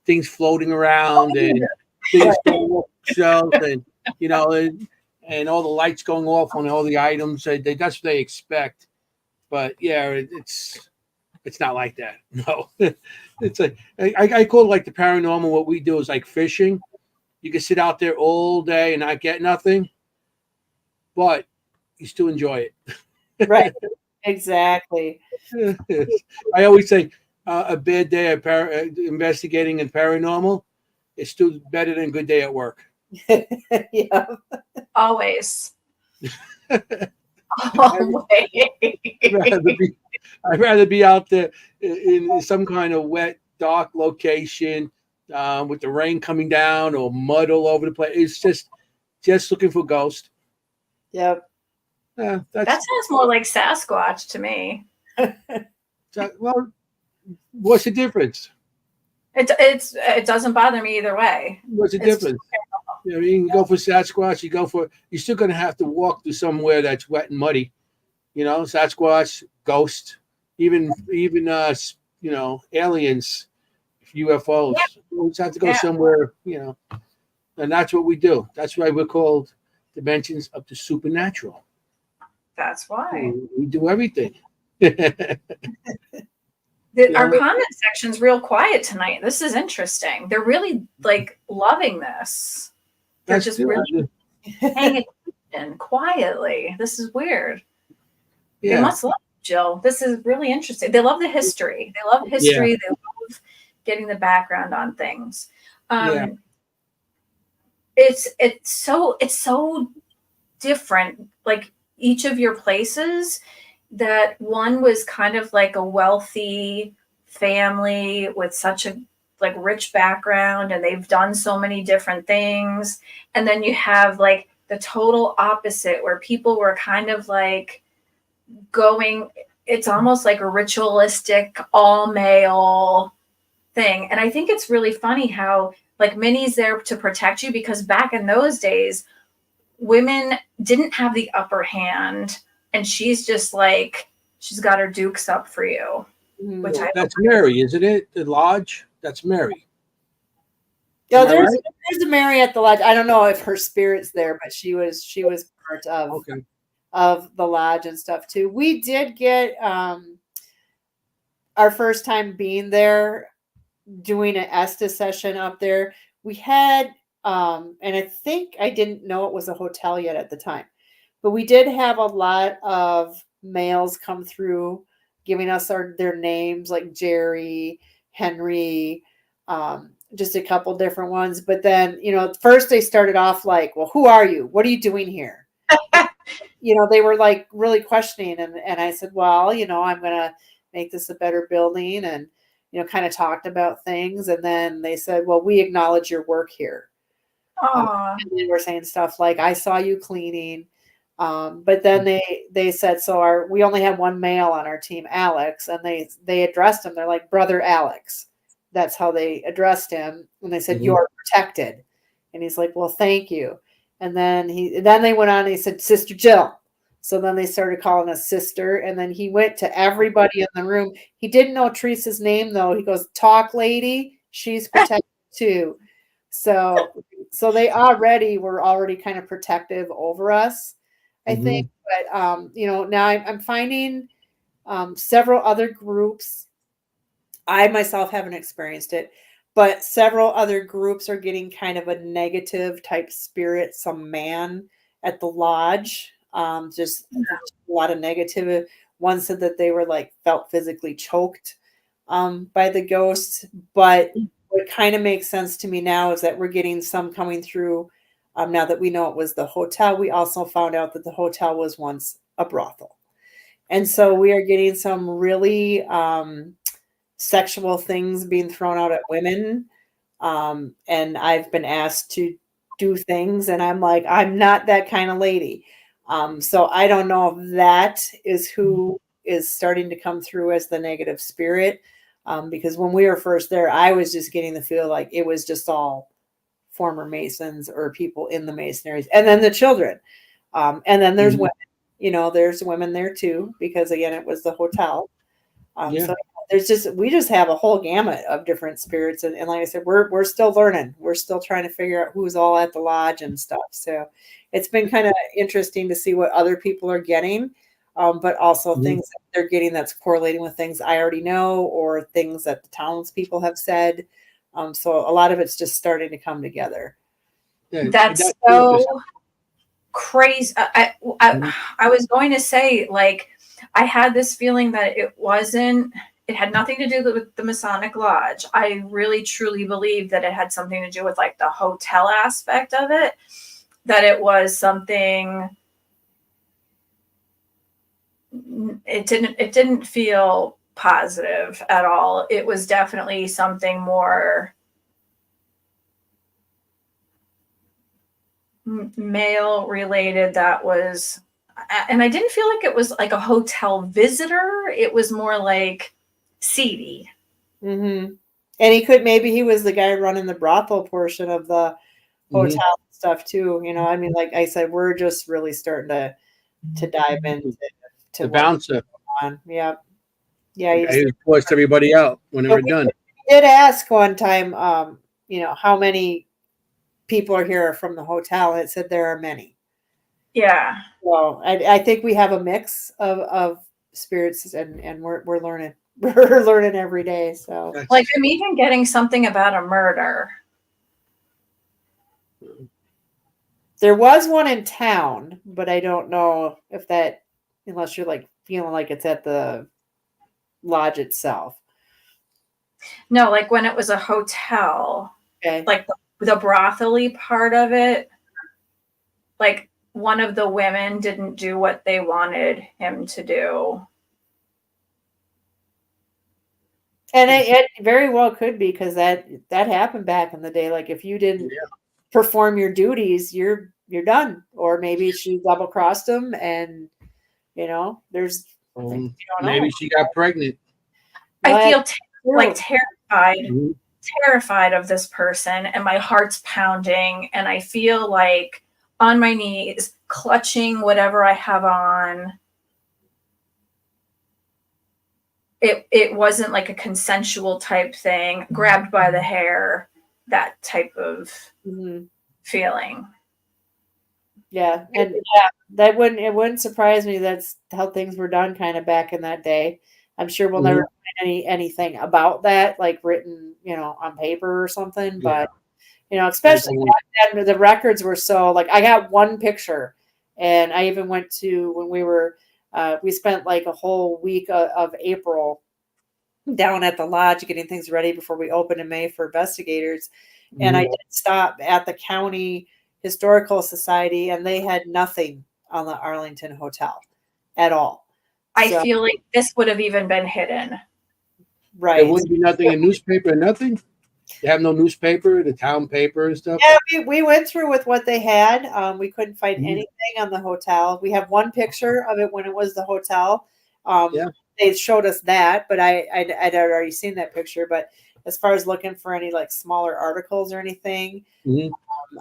things floating around and things going off the shelves and, and all the lights going off on all the items. That's what they expect. But yeah, it's not like that. No, it's like, I call it like the paranormal. What we do is like fishing. You can sit out there all day and not get nothing, but you still enjoy it. Right. Exactly. I always say a bad day at investigating and paranormal is still better than a good day at work. Yeah. Always. Always. I'd rather be out there in some kind of wet, dark location with the rain coming down or mud all over the place. It's just looking for ghosts. Yep. That sounds more like Sasquatch to me. Well, what's the difference? It doesn't bother me either way. What's the It's difference? You can go for Sasquatch. You're still going to have to walk through somewhere that's wet and muddy. Sasquatch, ghost, even aliens, UFOs. Yeah. We just have to go somewhere, and that's what we do. That's why we're called Dimensions of the Supernatural. That's why. We do everything. Our comment section's real quiet tonight. This is interesting. They're really loving this. They're just really paying attention quietly. This is weird. Yeah. They must love it, Jill. This is really interesting. They love the history. They love history. Yeah. They love getting the background on things. It's so different. Like each of your places, that one was kind of like a wealthy family with such a rich background, and they've done so many different things. And then you have the total opposite, where people were kind of going, it's almost like a ritualistic all male thing. And I think it's really funny how Minnie's there to protect you, because back in those days, women didn't have the upper hand, and she's just she's got her dukes up for you. That's Mary, isn't it? The lodge? That's Mary. Yeah, there's a Mary at the lodge. I don't know if her spirit's there, but she was part of the lodge and stuff too. We did get our first time being there, doing an Estes session up there. We had and I think I didn't know it was a hotel yet at the time, but we did have a lot of males come through giving us their names, like Jerry, Henry, just a couple different ones. But then, first they started off well, who are you? What are you doing here? They were really questioning. And I said, well, I'm going to make this a better building, and, kind of talked about things. And then they said, well, we acknowledge your work here. And they were saying stuff like, I saw you cleaning. But then they said, we only have one male on our team, Alex, and they addressed him. They're like, Brother Alex. That's how they addressed him. And they said, you're protected. And he's like, well, thank you. And then they went on and he said, Sister Jill. So then they started calling us sister. And then he went to everybody in the room. He didn't know Teresa's name though. He goes, talk lady. She's protected too. So they were already kind of protective over us, I think. But, now I'm finding several other groups. I myself haven't experienced it, but several other groups are getting kind of a negative type spirit, some man at the lodge. Just a lot of negative. One said that they were felt physically choked by the ghosts. But what kind of makes sense to me now is that we're getting some coming through. Now that we know it was the hotel, we also found out that the hotel was once a brothel. And so we are getting some really sexual things being thrown out at women. And I've been asked to do things, and I'm like, I'm not that kind of lady. So I don't know if that is who is starting to come through as the negative spirit. Because when we were first there, I was just getting the feel like it was just all former Masons or people in the Masonries, and then the children. And then there's women, there's women there too, because again, it was the hotel. So we just have a whole gamut of different spirits. And like I said, we're still learning. We're still trying to figure out who's all at the lodge and stuff. So it's been kind of interesting to see what other people are getting, but also things that they're getting that's correlating with things I already know, or things that the townspeople have said. So a lot of it's just starting to come together. That's so crazy. I was going to say, I had this feeling that it had nothing to do with the Masonic Lodge. I really, truly believe that it had something to do with the hotel aspect of it, that it was something, it didn't feel positive at all. It was definitely something more male related that was and I didn't feel like it was like a hotel visitor. It was more like seedy. And he was the guy running the brothel portion of the hotel stuff too. I mean, like I said, we're just really starting to dive into the bouncer. On. Yeah. He forced everybody out when they were done. We did ask one time, how many people are here from the hotel, and it said there are many. Yeah. Well, I think we have a mix of spirits, and we're learning. We're learning every day. So, like, I'm even getting something about a murder. There was one in town, but I don't know if that, unless you're like feeling like it's at the lodge itself. No, like when it was a hotel, okay. Like the brothel-y part of it, like one of the women didn't do what they wanted him to do. And it very well could be, because that happened back in the day. Like if you didn't perform your duties, you're done. Or maybe she double crossed him, and there's maybe she got pregnant. I feel like terrified of this person, and my heart's pounding, and I feel like on my knees clutching whatever I have on. It wasn't like a consensual type thing, grabbed by the hair, that type of feeling. Yeah, and it wouldn't surprise me. That's how things were done kind of back in that day. I'm sure we'll never find anything about that, like written, on paper or something. But especially back then, the records were so, like, I got one picture, and I even went to, when we spent like a whole week of April down at the lodge getting things ready before we opened in May for investigators. And I did stop at the county historical society, and they had nothing on the Arlington Hotel at all. I feel like this would have even been hidden. Right. There wouldn't be nothing in newspaper, nothing. They have no newspaper, the town paper and stuff. Yeah, we went through with what they had. We couldn't find anything on the hotel. We have one picture of it when it was the hotel. They showed us that, but I'd already seen that picture. But as far as looking for any like smaller articles or anything,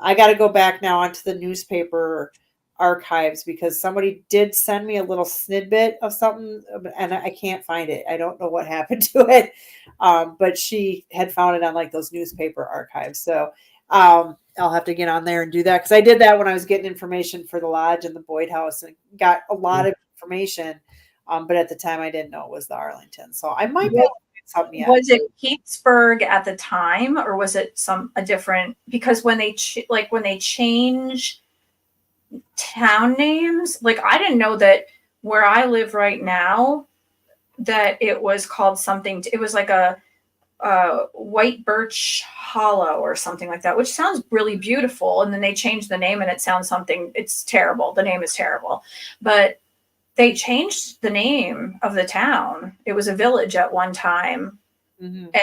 I got to go back now onto the newspaper archives, because somebody did send me a little snippet of something, and I can't find it. I don't know what happened to it, but she had found it on like those newspaper archives. So I'll have to get on there and do that, because I did that when I was getting information for the lodge and the Boyd House, and got a lot of information. But at the time, I didn't know it was the Arlington. So I might be able to get something out. Was it Keatsburg at the time, or was it a different? Because when they change town names, like, I didn't know that where I live right now, that it was called something. It was like a White Birch Hollow or something like that, which sounds really beautiful. And then they changed the name, and it sounds something. It's terrible. The name is terrible, but they changed the name of the town. It was a village at one time, and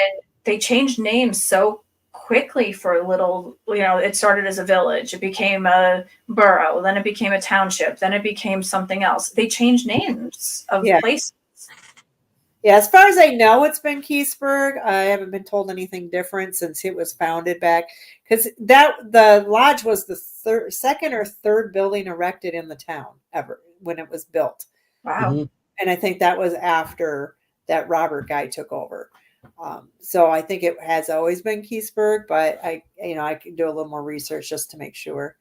they changed names so quickly for a little, it started as a village. It became a borough. Then it became a township. Then it became something else. They changed names of places. Yeah, as far as I know, it's been Keatsburg. I haven't been told anything different since it was founded back, because the lodge was the second or third building erected in the town ever when it was built. Wow. And I think that was after that Robert guy took over. So I think it has always been Keatsburg, but I can do a little more research just to make sure.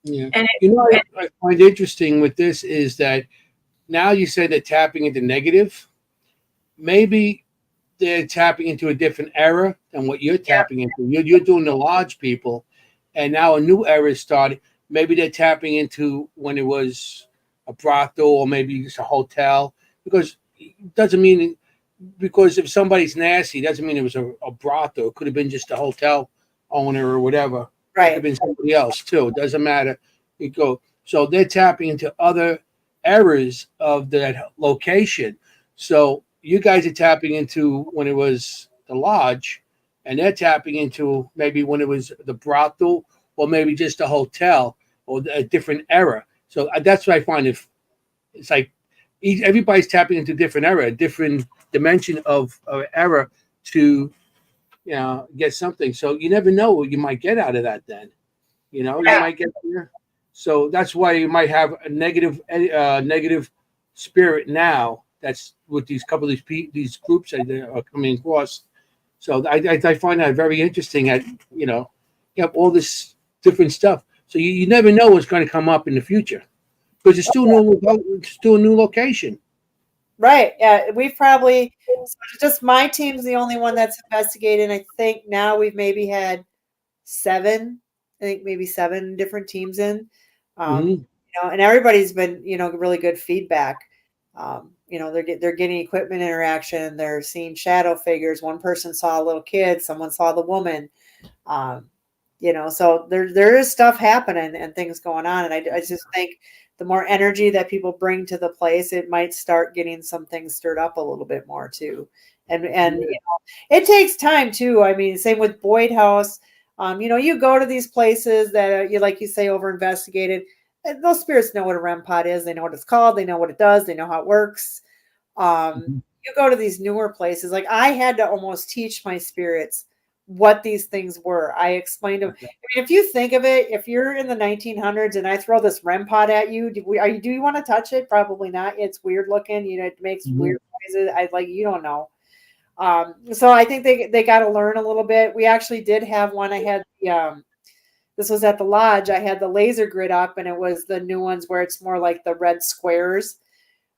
Yeah. And I find interesting with this is that now you say they're tapping into negative. Maybe they're tapping into a different era than what you're tapping into. You're doing the lodge people, and now a new era is starting. Maybe they're tapping into when it was a brothel, or maybe just a hotel, because it doesn't mean, because if somebody's nasty, it doesn't mean it was a brothel. It could have been just a hotel owner or whatever. Right. It could have been somebody else too. It doesn't matter. So they're tapping into other eras of that location. So you guys are tapping into when it was the lodge, and they're tapping into maybe when it was the brothel, or maybe just a hotel, or a different era. So that's what I find. If It's like everybody's tapping into a different era, a different dimension of era to get something. So you never know what you might get out of that. Then you might get there. So that's why you might have a negative spirit now. That's with these couple of these groups that are coming across. So I find that very interesting. You have all this different stuff. So you never know what's going to come up in the future because it's still a new location. Right. Yeah. We've probably just my team's the only one that's investigated. I think now we've maybe had 7. I think maybe 7 different teams in. And everybody's been really good feedback. They're getting equipment interaction. They're seeing shadow figures. One person saw a little kid. Someone saw the woman. So there is stuff happening and things going on. And I just think the more energy that people bring to the place, it might start getting some things stirred up a little bit more too. And it takes time too. I mean, same with Boyd House. You go to these places that like you say, over investigated. Those spirits know what a REM pod is. They know what it's called. They know what it does. They know how it works. You go to these newer places. Like I had to almost teach my spirits what these things were. I explained them. I mean, if you think of it, if you're in the 1900s and I throw this REM pod at you, do you want to touch it? Probably not. It's weird looking. It makes weird noises. You don't know. So I think they got to learn a little bit. We actually did have one. I had this was at the lodge. I had the laser grid up, and it was the new ones where it's more like the red squares.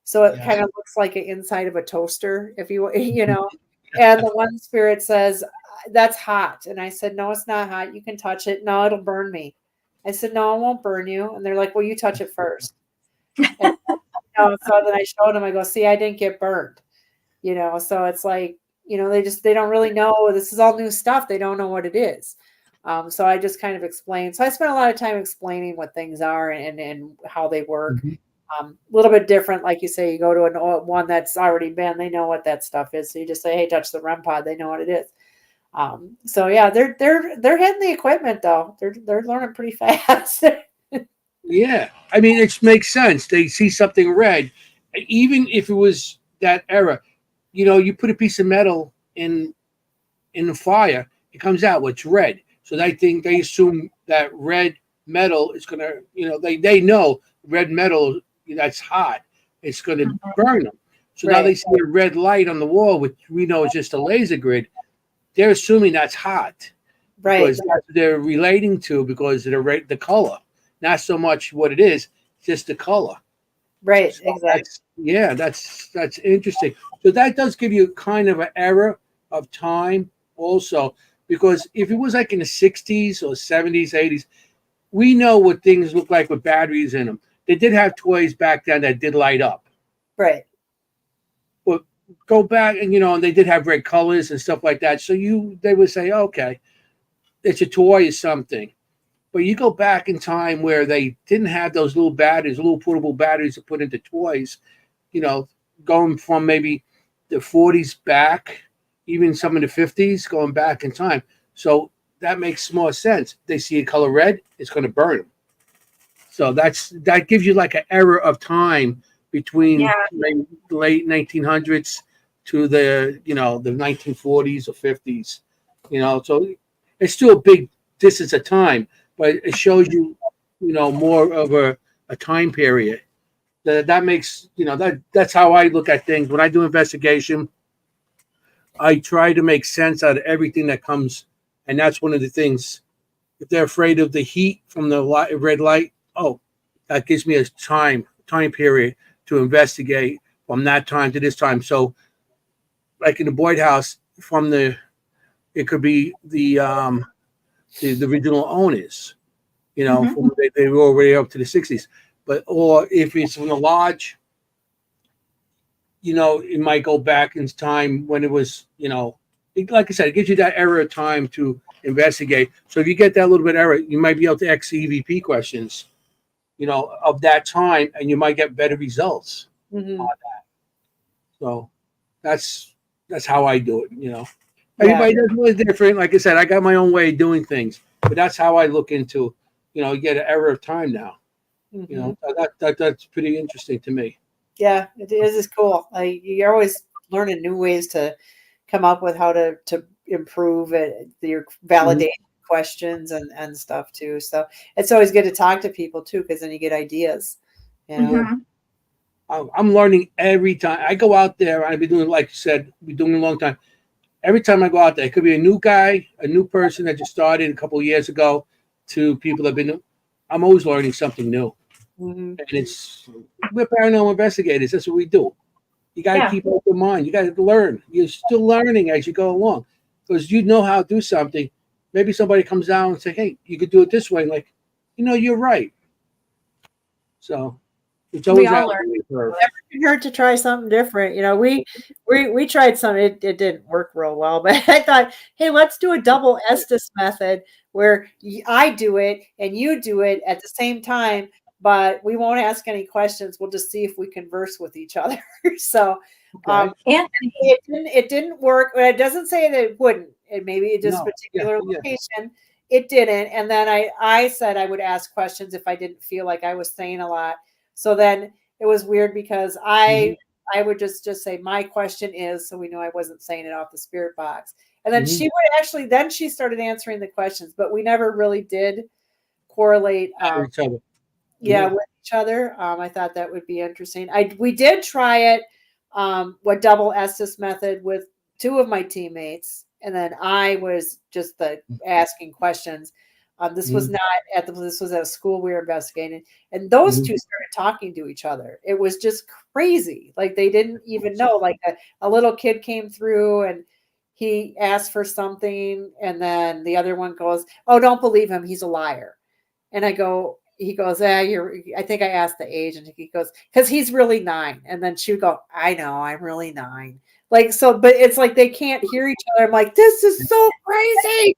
So it kind of looks like an inside of a toaster, if you know. And the one spirit says, "That's hot." And I said, "No, it's not hot. You can touch it." "No, it'll burn me." I said, "No, it won't burn you." And they're like, "Well, you touch it first." And, so then I showed them. I go, "See, I didn't get burned." So it's like, they don't really know. This is all new stuff. They don't know what it is. So I just kind of explained. So I spent a lot of time explaining what things are and how they work. A little bit different, like you say, you go to one that's already been, they know what that stuff is. So you just say, "Hey, touch the REM pod." They know what it is. So yeah, they're hitting the equipment though. They're learning pretty fast. Yeah, I mean, it makes sense. They see something red, even if it was that era. You put a piece of metal in the fire, it comes out what's red. So they assume that red metal is gonna, they know red metal that's hot. It's gonna burn them. So now they see a red light on the wall, which we know is just a laser grid. They're assuming that's hot, right? Because that's what they're relating to because of the color, not so much what it is, just the color. Right. So exactly. That's interesting. So that does give you kind of an era of time also, because if it was like in the 60s or 70s, 80s, we know what things look like with batteries in them. They did have toys back then that did light up. Right. But go back and, and they did have red colors and stuff like that. So they would say, okay, it's a toy or something. But you go back in time where they didn't have those little batteries, little portable batteries to put into toys, going from maybe the 40s back, even some of the 50s, going back in time. So that makes more sense. They see a color red, it's going to burn them. So that gives you like an era of time between the late 1900s to the the 1940s or 50s. So it's still a big distance of time, but it shows you more of a time period. That makes that's how I look at things when I do investigation. I try to make sense out of everything that comes, and that's one of the things. If they're afraid of the heat from the red light, that gives me a time period to investigate from that time to this time. So, like in the Boyd House, it could be the original owners, from they were already up to the 60s. Or if it's from the lodge, it might go back in time when it was, like I said, it gives you that era of time to investigate. So if you get that little bit error, you might be able to ask EVP questions, of that time, and you might get better results on that. So that's how I do it. Everybody does really different. Like I said, I got my own way of doing things, but that's how I look into, you get an error of time now. So that's pretty interesting to me. Yeah, it is. It's cool. Like you're always learning new ways to come up with how to improve it, your Mhm. validation questions and stuff too. So it's always good to talk to people too, because then you get ideas. You know. Yeah. Hmm. I'm learning every time I go out there. I've been doing, like you said, been doing it a long time. Every time I go out there, it could be a new guy, a new person that just started a couple of years ago, to people that have been. I'm always learning something new, Hmm. and we're paranormal investigators. That's what we do. You got to Yeah. keep open mind. You got to learn. You're still learning as you go along, because you know how to do something. Maybe somebody comes down and say, "Hey, you could do it this way." Like, you're right. So it's We always all that learn. learning curve. It hurt to try something different. You know, we tried some. It didn't work real well, but I thought, hey, let's do a double Estes method where I do it and you do it at the same time, but we won't ask any questions. We'll just see if we converse with each other. So Okay. Anthony, it didn't work. It doesn't say that it wouldn't. It maybe it just No. Yeah. particular Yeah. location. It didn't. And then I said I would ask questions if I didn't feel like I was saying a lot. So then it was weird because Hmm. I would just say my question is, so we know I wasn't saying it off the spirit box. And then Hmm. she would actually then she started answering the questions, but we never really did correlate Each other. yeah, Hmm. with each other. I thought that would be interesting. We did try it, what double Estes method with two of my teammates, and then I was just the asking questions. This was Hmm. not this was at a school we were investigating, and those Hmm. two started talking to each other. It was just crazy. Like they didn't even know. Like a little kid came through and he asked for something, and then the other one goes, "Oh, don't believe him. He's a liar." And he goes, I think I asked the age, and he goes, because he's really 9. And then she would go, I know, I'm really 9. Like, so, but it's like they can't hear each other. I'm like, this is so crazy.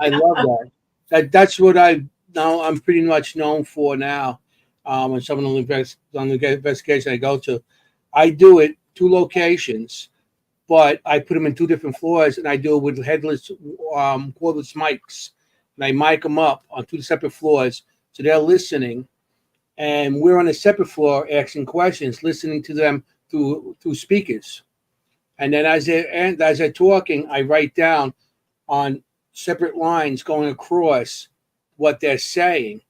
I love that. That's what I'm pretty much known for now. On some of on the investigation I go to, I do it 2 locations, but I put them in 2 different floors, and I do it with headless, cordless mics, and I mic them up on 2 separate floors, so they're listening, and we're on a separate floor asking questions, listening to them through speakers, and then as they're talking, I write down on separate lines going across what they're saying,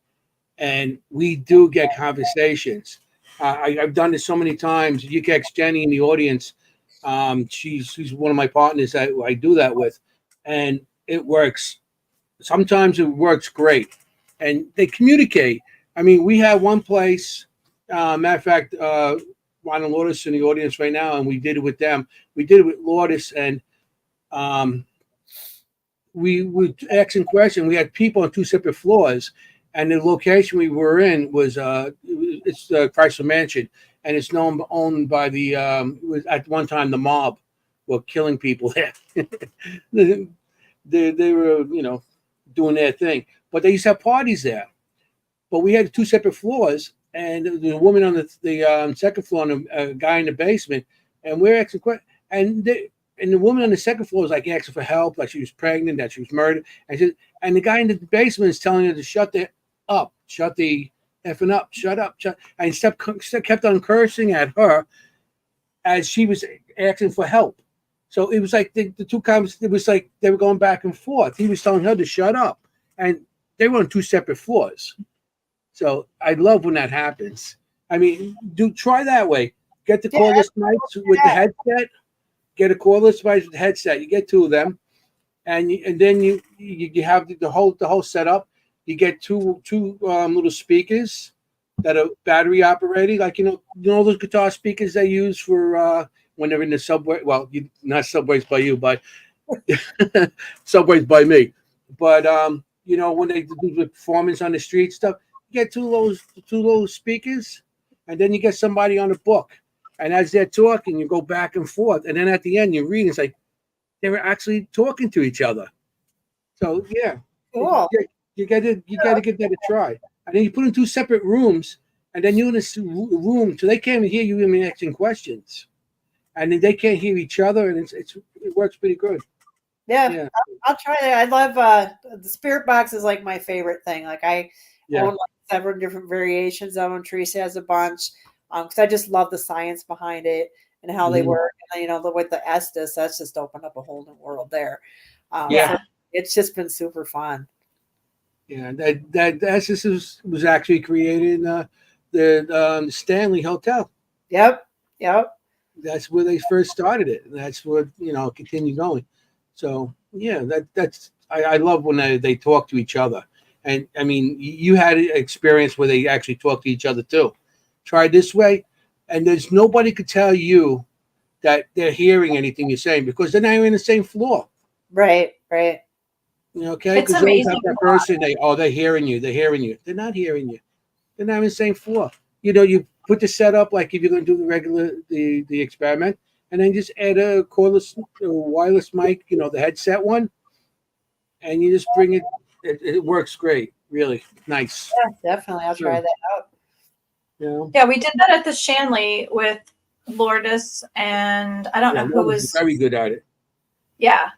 and we do get conversations. I've done this so many times. You catch Jenny in the audience. She's one of my partners that I do that with, and it works. Sometimes it works great, and they communicate. I mean, we have one place. Matter of fact, Ron and Lourdes in the audience right now, and we did it with them. We did it with Lourdes, and um, we were asking questions. We had people on 2 separate floors, and the location we were in was it's the Chrysler Mansion, and it's owned by it was at one time the mob were killing people there. They were doing their thing, but they used to have parties there. But we had 2 separate floors, and the woman on the second floor and a guy in the basement, and we're asking questions, and the woman on the second floor was like asking for help, like she was pregnant, that she was murdered, and the guy in the basement is telling her to shut the effing up, shut up, and kept on cursing at her as she was asking for help. So it was like the two comments. It was like they were going back and forth. He was telling her to shut up, and they were on 2 separate floors. So I love when that happens. I mean, try that way. Get the Yeah, cordless mics with the headset. Get a cordless mic with the headset. You get 2 of them, and then you have the whole setup. You get two little speakers that are battery operated, like those guitar speakers they use for when they're in the subway. Well, not subways by you, but subways by me. But when they do the performance on the street stuff, you get two of those speakers, and then you get somebody on the book. And as they're talking, you go back and forth, and then at the end, you read. It's like they were actually talking to each other. So yeah, cool. you got to give that a try. And then you put in 2 separate rooms, and then you're in a room, so they can't even hear you even asking questions, and then they can't hear each other, and it works pretty good. Yeah, Yeah, I'll try that. I love the spirit box is like my favorite thing. Like I yeah. own like several different variations of them. Teresa has a bunch. Because I just love the science behind it and how they work. And, you know, with the Estes, that's just opened up a whole new world there. Yeah. It's just been super fun. Yeah, that Estes was actually created in the Stanley Hotel. Yep. That's where they first started it. That's what, you know, continued going. So yeah, I love when they talk to each other. And I mean, you had an experience where they actually talk to each other too. Try this way, and there's nobody could tell you that they're hearing anything you're saying because they're not even in the same floor. Right. You know, okay? It's Because you always have amazing. that person, they're hearing you. They're hearing you. They're not hearing you. They're not in the same floor. You know, you put the setup like if you're going to do the regular the experiment, and then just add a cordless wireless mic, you know, the headset one, and you just bring it. It works great. Really nice. Yeah, definitely. I'll try that out. You know? Yeah, we did that at the Shanley with Lourdes, and I don't know who was very good at it. Yeah.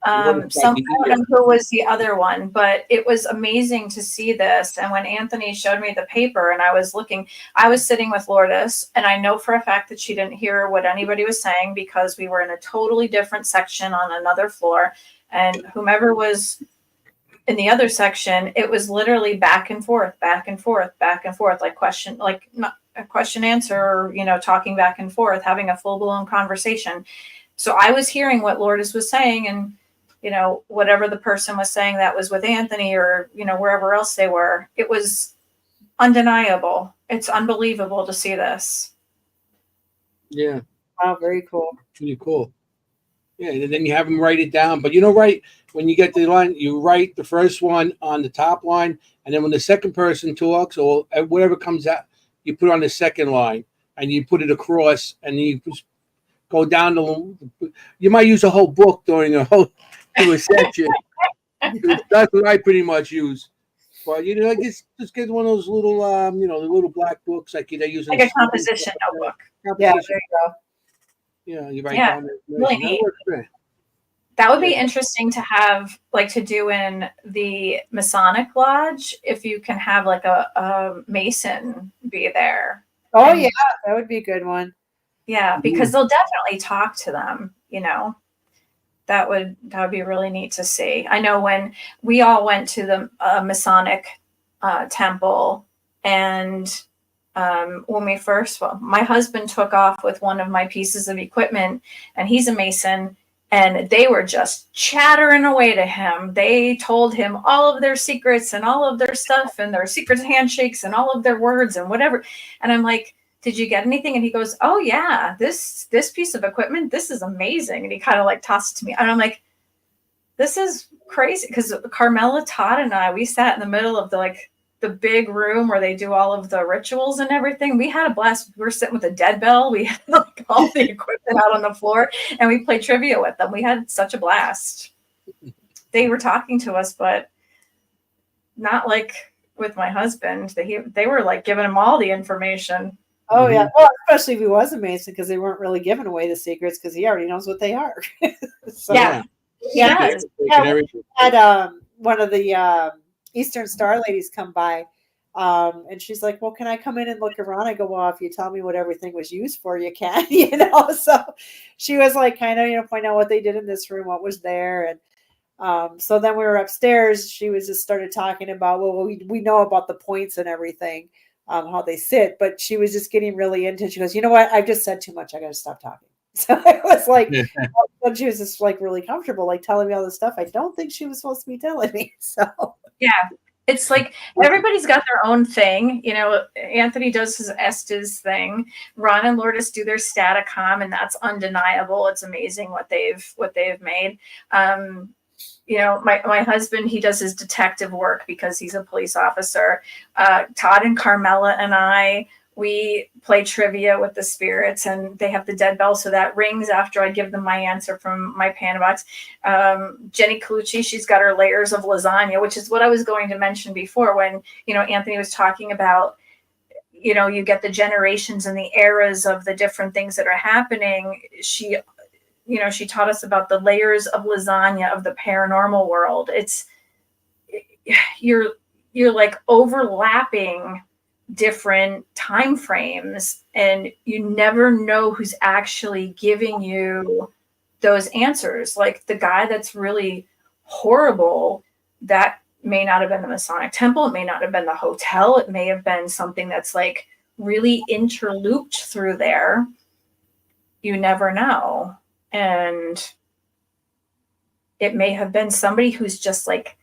I Lourdes don't like know who was the other one, but it was amazing to see this. And when Anthony showed me the paper and I was looking, I was sitting with Lourdes, and I know for a fact that she didn't hear what anybody was saying because we were in a totally different section on another floor. And whomever was in the other section, it was literally back and forth, like not a question answer, or, you know, talking back and forth, having a full blown conversation. So I was hearing what Lourdes was saying, and, you know, whatever the person was saying that was with Anthony or, you know, wherever else they were, it was undeniable. It's unbelievable to see this. Yeah. Wow, very cool. Pretty cool. Yeah, and then you have them write it down. But you know, right when you get to the line, you write the first one on the top line, and then when the second person talks or whatever comes out, you put on the second line, and you put it across, and you just go down the. You might use a whole book during a whole section. That's what I pretty much use. But you know, just get one of those little, you know, the little black books like they use Like a composition notebook. Yeah, there you go. Yeah, you write Yeah, down the really neat. That would be interesting to have, like, to do in the Masonic Lodge, if you can have like a Mason be there. Oh, yeah, that would be a good one. Yeah, because they'll definitely talk to them, you know. That would be really neat to see. I know when we all went to the Masonic temple, and when we first, my husband took off with one of my pieces of equipment, and he's a Mason, and they were just chattering away to him. They told him all of their secrets and all of their stuff and their secret handshakes and all of their words and whatever. And I'm like, did you get anything? And he goes, oh yeah, this piece of equipment, this is amazing. And he kind of like tossed it to me. And I'm like, this is crazy. Because Carmela, Todd, and I, we sat in the middle of the big room where they do all of the rituals and everything. We had a blast. We were sitting with a dead bell. We had like all the equipment out on the floor, and we played trivia with them. We had such a blast. They were talking to us, but not like with my husband. They were like giving him all the information. Oh, yeah. Well, especially if he was a Mason, because they weren't really giving away the secrets because he already knows what they are. So, yeah. Yeah. We had one of the Eastern Star ladies come by, and she's like, well, can I come in and look around? I go, well, if you tell me what everything was used for, you can, you know. So she was like, kind of, you know, point out what they did in this room, what was there. And so then we were upstairs. She was just started talking about, well, we know about the points and everything, how they sit, but she was just getting really into it. She goes, you know what? I've just said too much. I got to stop talking. So it was like, when she was just like really comfortable, like telling me all this stuff I don't think she was supposed to be telling me. So yeah, it's like everybody's got their own thing. You know, Anthony does his Estes thing. Ron and Lourdes do their Statacom, and that's undeniable. It's amazing what they've made. You know, my husband, he does his detective work because he's a police officer. Todd and Carmela and I, we play trivia with the spirits, and they have the dead bell, so that rings after I give them my answer from my Panda box. Jenny Colucci, she's got her layers of lasagna, which is what I was going to mention before when, you know, Anthony was talking about, you know, you get the generations and the eras of the different things that are happening. She taught us about the layers of lasagna of the paranormal world. You're like overlapping different time frames, and you never know who's actually giving you those answers. Like the guy that's really horrible, that may not have been the Masonic temple, it may not have been the hotel, it may have been something that's like really interlooped through there. You never know. And it may have been somebody who's just like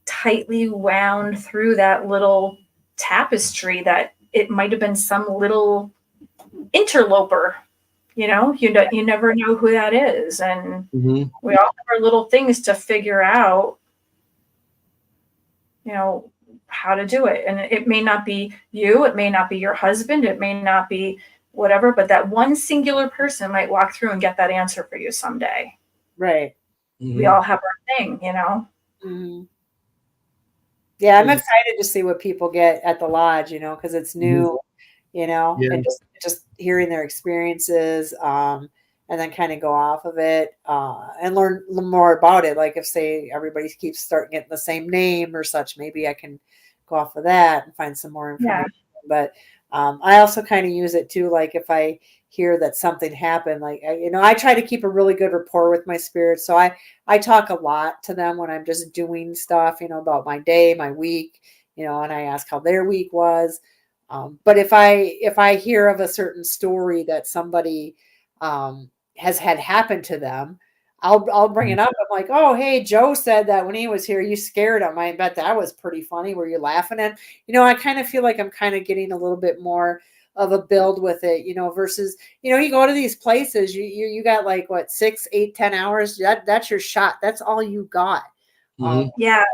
tightly wound through that little tapestry, that it might have been some little interloper. You know, you never know who that is. And we all have our little things to figure out, you know, how to do it. And it may not be you, it may not be your husband, it may not be whatever, but that one singular person might walk through and get that answer for you someday. Right. We all have our thing, you know? Mm-hmm. Yeah, I'm excited to see what people get at the lodge, you know, because it's new, you know, and just hearing their experiences, and then kind of go off of it, and learn more about it. Like if, say, everybody keeps starting getting the same name or such, maybe I can go off of that and find some more information. Yeah. But I also kind of use it too, like if I hear that something happened, like, you know, I try to keep a really good rapport with my spirits. So I talk a lot to them when I'm just doing stuff, you know, about my day, my week, you know, and I ask how their week was. But if I hear of a certain story that somebody has had happen to them, I'll bring it up. I'm like, oh, hey, Joe said that when he was here, you scared him. I bet that was pretty funny. Were you laughing at? You know, I kind of feel like I'm kind of getting a little bit more of a build with it, you know, versus, you know, you go to these places, you got like what, 6, 8, 10 hours. That's your shot. That's all you got. Yeah.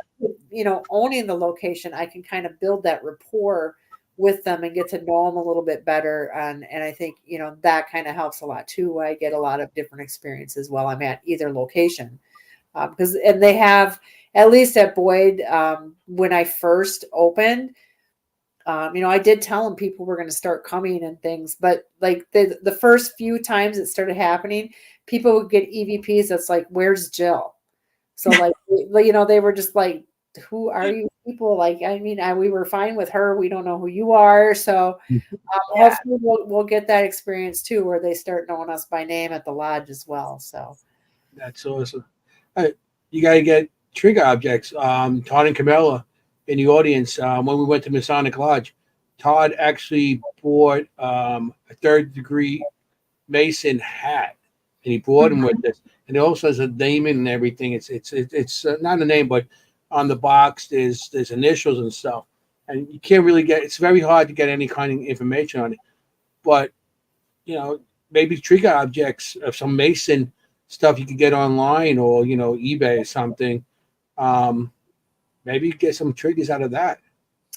You know, owning the location, I can kind of build that rapport with them and get to know them a little bit better. And I think, you know, that kind of helps a lot too. I get a lot of different experiences while I'm at either location. And they have, at least at Boyd, when I first opened, you know, I did tell them people were going to start coming and things, but like the first few times it started happening, people would get EVPs. That's like, where's Jill? So like, you know, they were just like, who are you people? Like, I mean, we were fine with her. We don't know who you are. So hopefully we'll get that experience too, where they start knowing us by name at the lodge as well. So that's awesome. You got to get trigger objects. Todd and Camilla in the audience, when we went to Masonic Lodge, Todd actually bought a 3rd degree Mason hat, and he brought him with us. And it also has a name and everything. It's not a name, but on the box there's initials and stuff. And you can't really get. It's very hard to get any kind of information on it. But you know, maybe trigger objects of some Mason stuff you could get online, or you know, eBay or something. Maybe get some triggers out of that.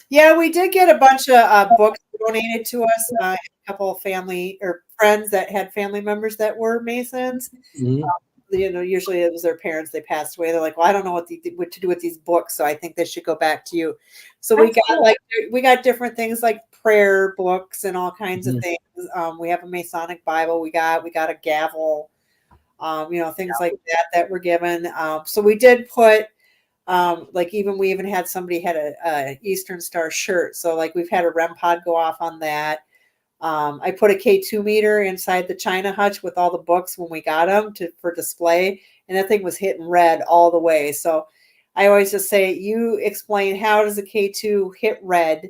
Yeah, we did get a bunch of books donated to us. A couple of family or friends that had family members that were Masons. You know, usually it was their parents. They passed away. They're like, well, I don't know what to do with these books, so I think they should go back to you. So we got different things like prayer books and all kinds of things. We have a Masonic Bible. We got a gavel. You know, things like that were given. So we did put. Like we even had somebody had a Eastern Star shirt. So like we've had a REM pod go off on that. I put a K2 meter inside the China hutch with all the books when we got them for display. And that thing was hitting red all the way. So I always just say, you explain, how does a K2 hit red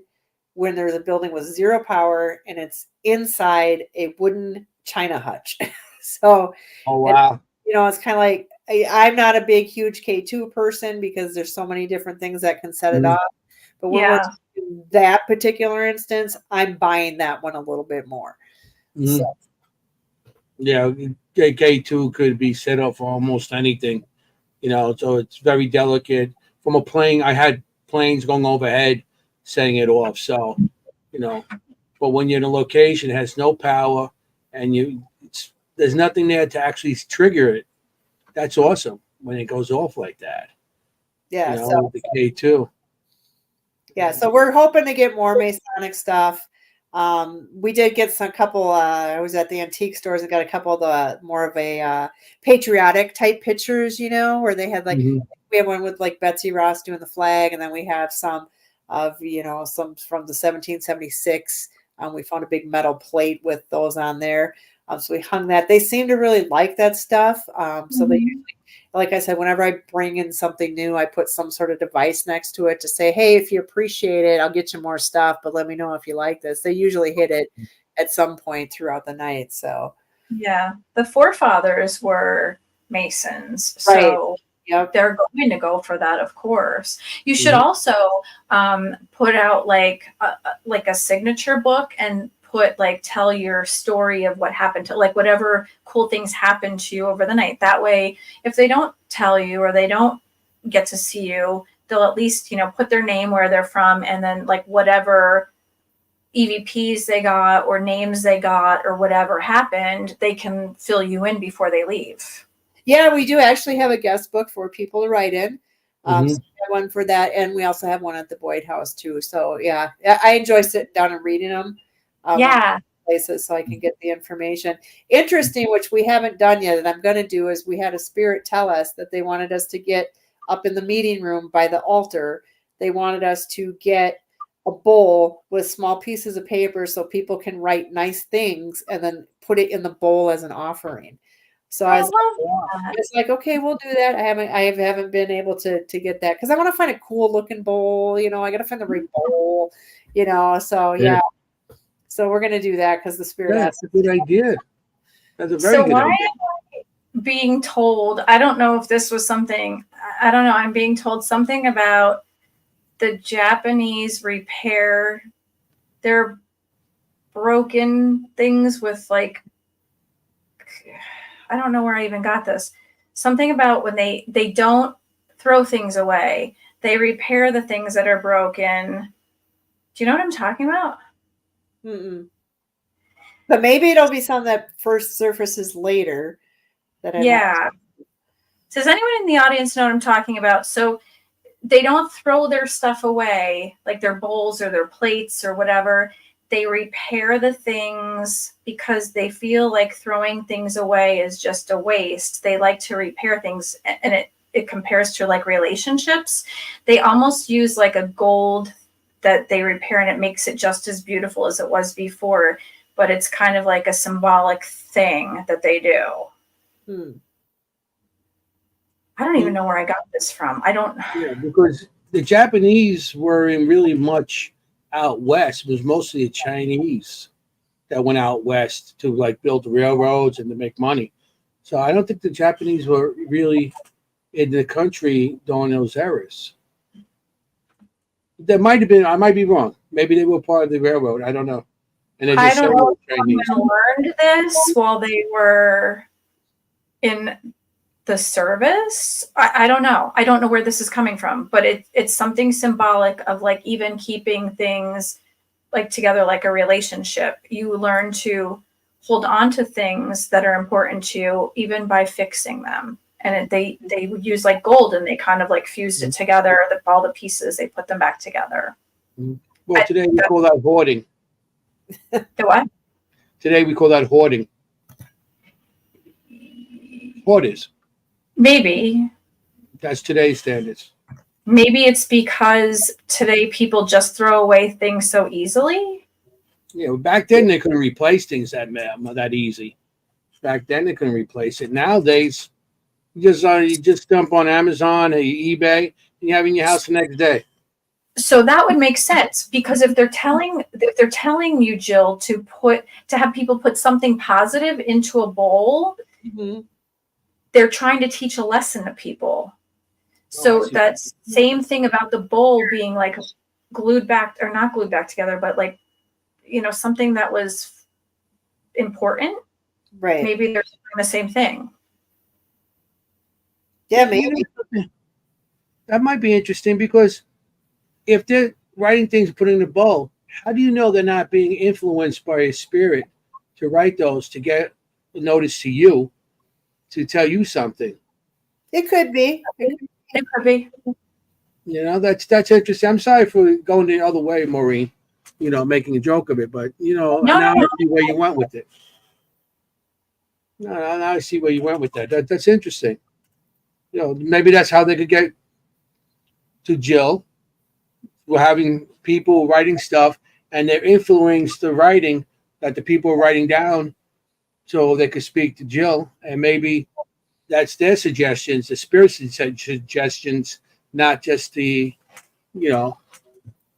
when there's a building with 0 power and it's inside a wooden China hutch? So, oh, wow. You know, it's kind of like, I'm not a big, huge K2 person because there's so many different things that can set it off. But when we're in that particular instance, I'm buying that one a little bit more. So. Yeah, K2 could be set up for almost anything, you know, so it's very delicate. From a plane, I had planes going overhead setting it off. So, you know, but when you're in a location, it has no power and there's nothing there to actually trigger it. That's awesome when it goes off like that. Yeah, you know, with the K2. Yeah, so we're hoping to get more Masonic stuff. We did get a couple. I was at the antique stores and got a couple of the more of a patriotic type pictures, you know, where they had like we have one with like Betsy Ross doing the flag, and then we have some of, some from the 1776. We found a big metal plate with those on there. So we hung that. They seem to really like that stuff. So they usually, like I said, whenever I bring in something new, I put some sort of device next to it to say, hey, if you appreciate it, I'll get you more stuff, but let me know if you like this. They usually hit it at some point throughout the night. So yeah, the forefathers were Masons, right. so Yep. they're going to go for that, of course. You should also put out like a signature book and put like tell your story of what happened to, like, whatever cool things happened to you over the night. That way, if they don't tell you or they don't get to see you, they'll at least, put their name, where they're from, and then like whatever EVPs they got or names they got or whatever happened, they can fill you in before they leave. Yeah, we do actually have a guest book for people to write in. So we have one for that, and we also have one at the Boyd House too. So yeah, I enjoy sitting down and reading them. Places so I can get the information. Interesting, which we haven't done yet, and I'm going to do, is we had a spirit tell us that they wanted us to get up in the meeting room by the altar. They wanted us to get a bowl with small pieces of paper so people can write nice things and then put it in the bowl as an offering. So I was like, okay, we'll do that. I haven't been able to get that because I want to find a cool looking bowl. I got to find the right bowl. So yeah. So we're gonna do that because the spirit. That's a good idea. That's a very good idea. I'm being told, I don't know if this was something. I don't know. I'm being told something about the Japanese repair their broken things with, like, I don't know where I even got this. Something about when they don't throw things away. They repair the things that are broken. Do you know what I'm talking about? Mm-mm. But maybe it'll be something that first surfaces later. Does anyone in the audience know what I'm talking about? So they don't throw their stuff away, like their bowls or their plates or whatever. They repair the things because they feel like throwing things away is just a waste. They like to repair things, and it compares to like relationships. They almost use like a gold that they repair, and it makes it just as beautiful as it was before, but it's kind of like a symbolic thing that they do. I don't even know where I got this from. Yeah, because the Japanese were in really much out west. It was mostly the Chinese that went out west to like build the railroads and to make money. So I don't think the Japanese were really in the country during those eras. There might have been. I might be wrong. Maybe they were part of the railroad. I don't know. And I don't know if someone learned this while they were in the service. I don't know. I don't know where this is coming from, but it's something symbolic of like even keeping things like together, like a relationship. You learn to hold on to things that are important to you, even by fixing them. And they would use like gold, and they kind of like fused it together. All the pieces, they put them back together. Well, today we call that hoarding. The what? Today we call that hoarding. Hoarders. Maybe. That's today's standards. Maybe it's because today people just throw away things so easily. Yeah, back then they couldn't replace things that easy. Back then they couldn't replace it. Nowadays, you just dump on Amazon or eBay, and you have it in your house the next day. So that would make sense, because if they're telling you, Jill, to have people put something positive into a bowl, they're trying to teach a lesson to people. So that same thing about the bowl being like glued back, or not glued back together, but like, something that was important. Right. Maybe they're doing the same thing. Yeah, maybe. That might be interesting, because if they're writing things put in a bowl, how do you know they're not being influenced by a spirit to write those, to get a notice to you, to tell you something? It could be. It could be. That's interesting. I'm sorry for going the other way, Maureen, making a joke of it, but now I see where you went with it. No, now I see where you went with that. That's interesting. Maybe that's how they could get to Jill, we're having people writing stuff, and they're influencing the writing that the people are writing down, so they could speak to Jill, and maybe that's their suggestions, the spirit suggestions, not just the, you know,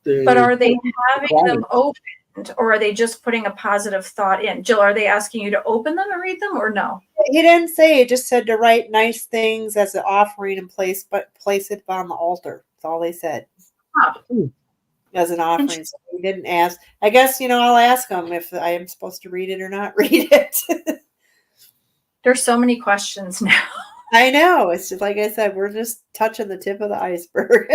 But are they the having them opened, or are they just putting a positive thought in? Jill, are they asking you to open them and read them, or no? He didn't say. It just said to write nice things as an offering and place it on the altar. That's all they said. Huh. As an offering. So he didn't ask. I guess, I'll ask him if I am supposed to read it or not read it. There's so many questions now. I know. It's just like I said, we're just touching the tip of the iceberg.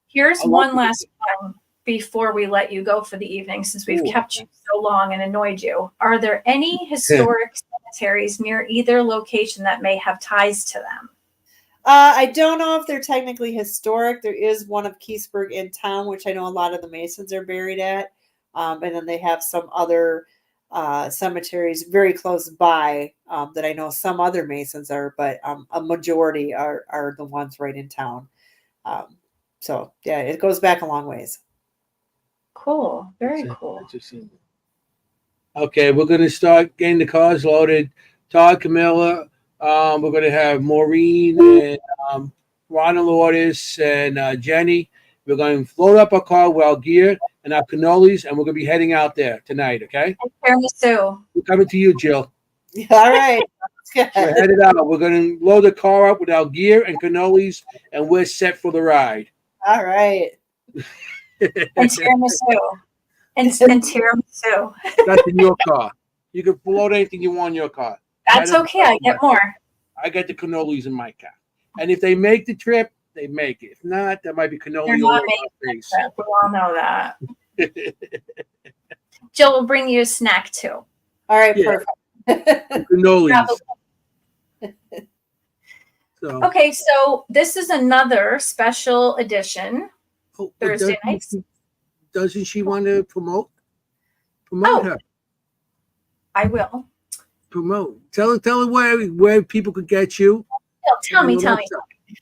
Here's one last one before we let you go for the evening, since we've kept you so long and annoyed you. Are there any historic cemeteries near either location that may have ties to them? I don't know if they're technically historic. There is one of Keithsburg in town, which I know a lot of the Masons are buried at. And then they have some other cemeteries very close by that I know some other Masons are, but a majority are the ones right in town. So, yeah, it goes back a long ways. Cool. Very cool. Okay, we're going to start getting the cars loaded. Todd, Camilla, we're going to have Maureen and Ronald Lourdes and Jenny. We're going to load up our car with our gear and our cannolis, and we're going to be heading out there tonight, okay? Tiramisu. We're coming to you, Jill. All right. We're headed out. We're going to load the car up with our gear and cannolis, and we're set for the ride. All right. And tiramisu. And tiramisu. That's in your car. You can load anything you want in your car. That's okay. I get more. I get the cannolis in my car. And if they make the trip, they make it. If not, that might be cannoli They're all not over making my the face. trip. We all know that. Jill will bring you a snack too. All right, Yeah. perfect. Cannolis. So, Okay, so this is another special edition. Thursday nights. Doesn't she want to promote? Oh. Her. I will. Promote. Tell her where people could get you. Tell me.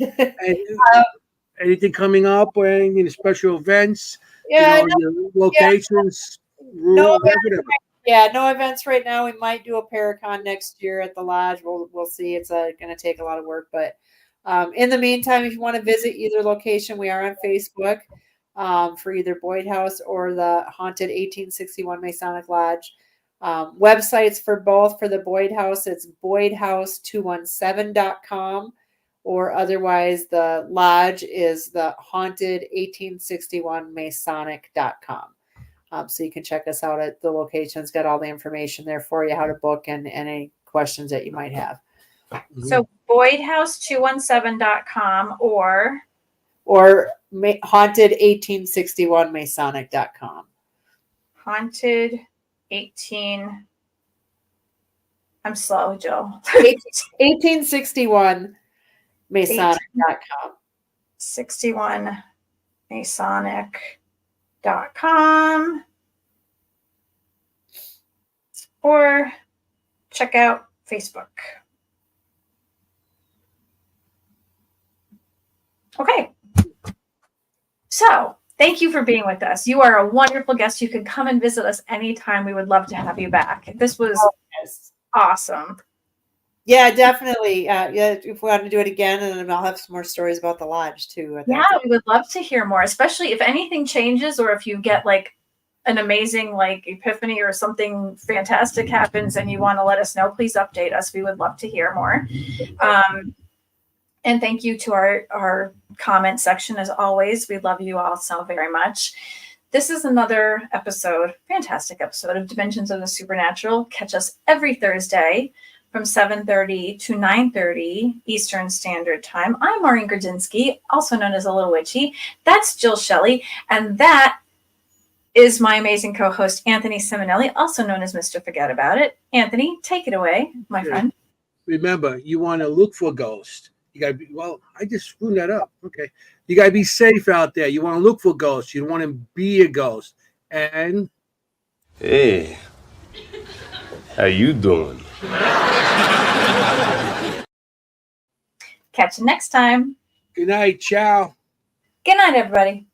And, anything coming up or any special events? Yeah, your locations, rural, whatever. Yeah, no events right now. We might do a Paracon next year at the lodge. We'll see. It's going to take a lot of work, but in the meantime, if you want to visit either location, we are on Facebook for either Boyd House or the Haunted 1861 Masonic Lodge. Websites for both. For the Boyd House, it's boydhouse217.com, or otherwise the lodge is the Haunted 1861 Masonic.com. So you can check us out at the locations. Got all the information there for you, how to book and any questions that you might have. So boydhouse217.com or Haunted 1861 Masonic.com. Haunted 18. I'm slow, Jill. 1861 Masonic.com. 61 Masonic.com. Or check out Facebook. Okay. So thank you for being with us. You are a wonderful guest. You can come and visit us anytime. We would love to have you back. This was awesome. Yeah, definitely. Yeah, if we want to do it again, and then I'll have some more stories about the lodge too. Yeah, we would love to hear more, especially if anything changes or if you get like an amazing like epiphany or something fantastic happens and you want to let us know, please update us. We would love to hear more. And thank you to our comment section as always. We love you all so very much. This is another episode, fantastic episode of Dimensions of the Supernatural. Catch us every Thursday from 7:30 to 9:30 Eastern Standard Time. I'm Maureen Grudzinski, also known as a Lil Witchy. That's Jill Shelley, and that is my amazing co-host, Anthony Simonelli, also known as Mr. Forget About It. Anthony, take it away, my friend. Remember, you want to look for ghosts. You got to be, I just screwed that up. Okay. You got to be safe out there. You want to look for ghosts. You don't want to be a ghost. And hey, how you doing? Catch you next time. Good night. Ciao. Good night, everybody.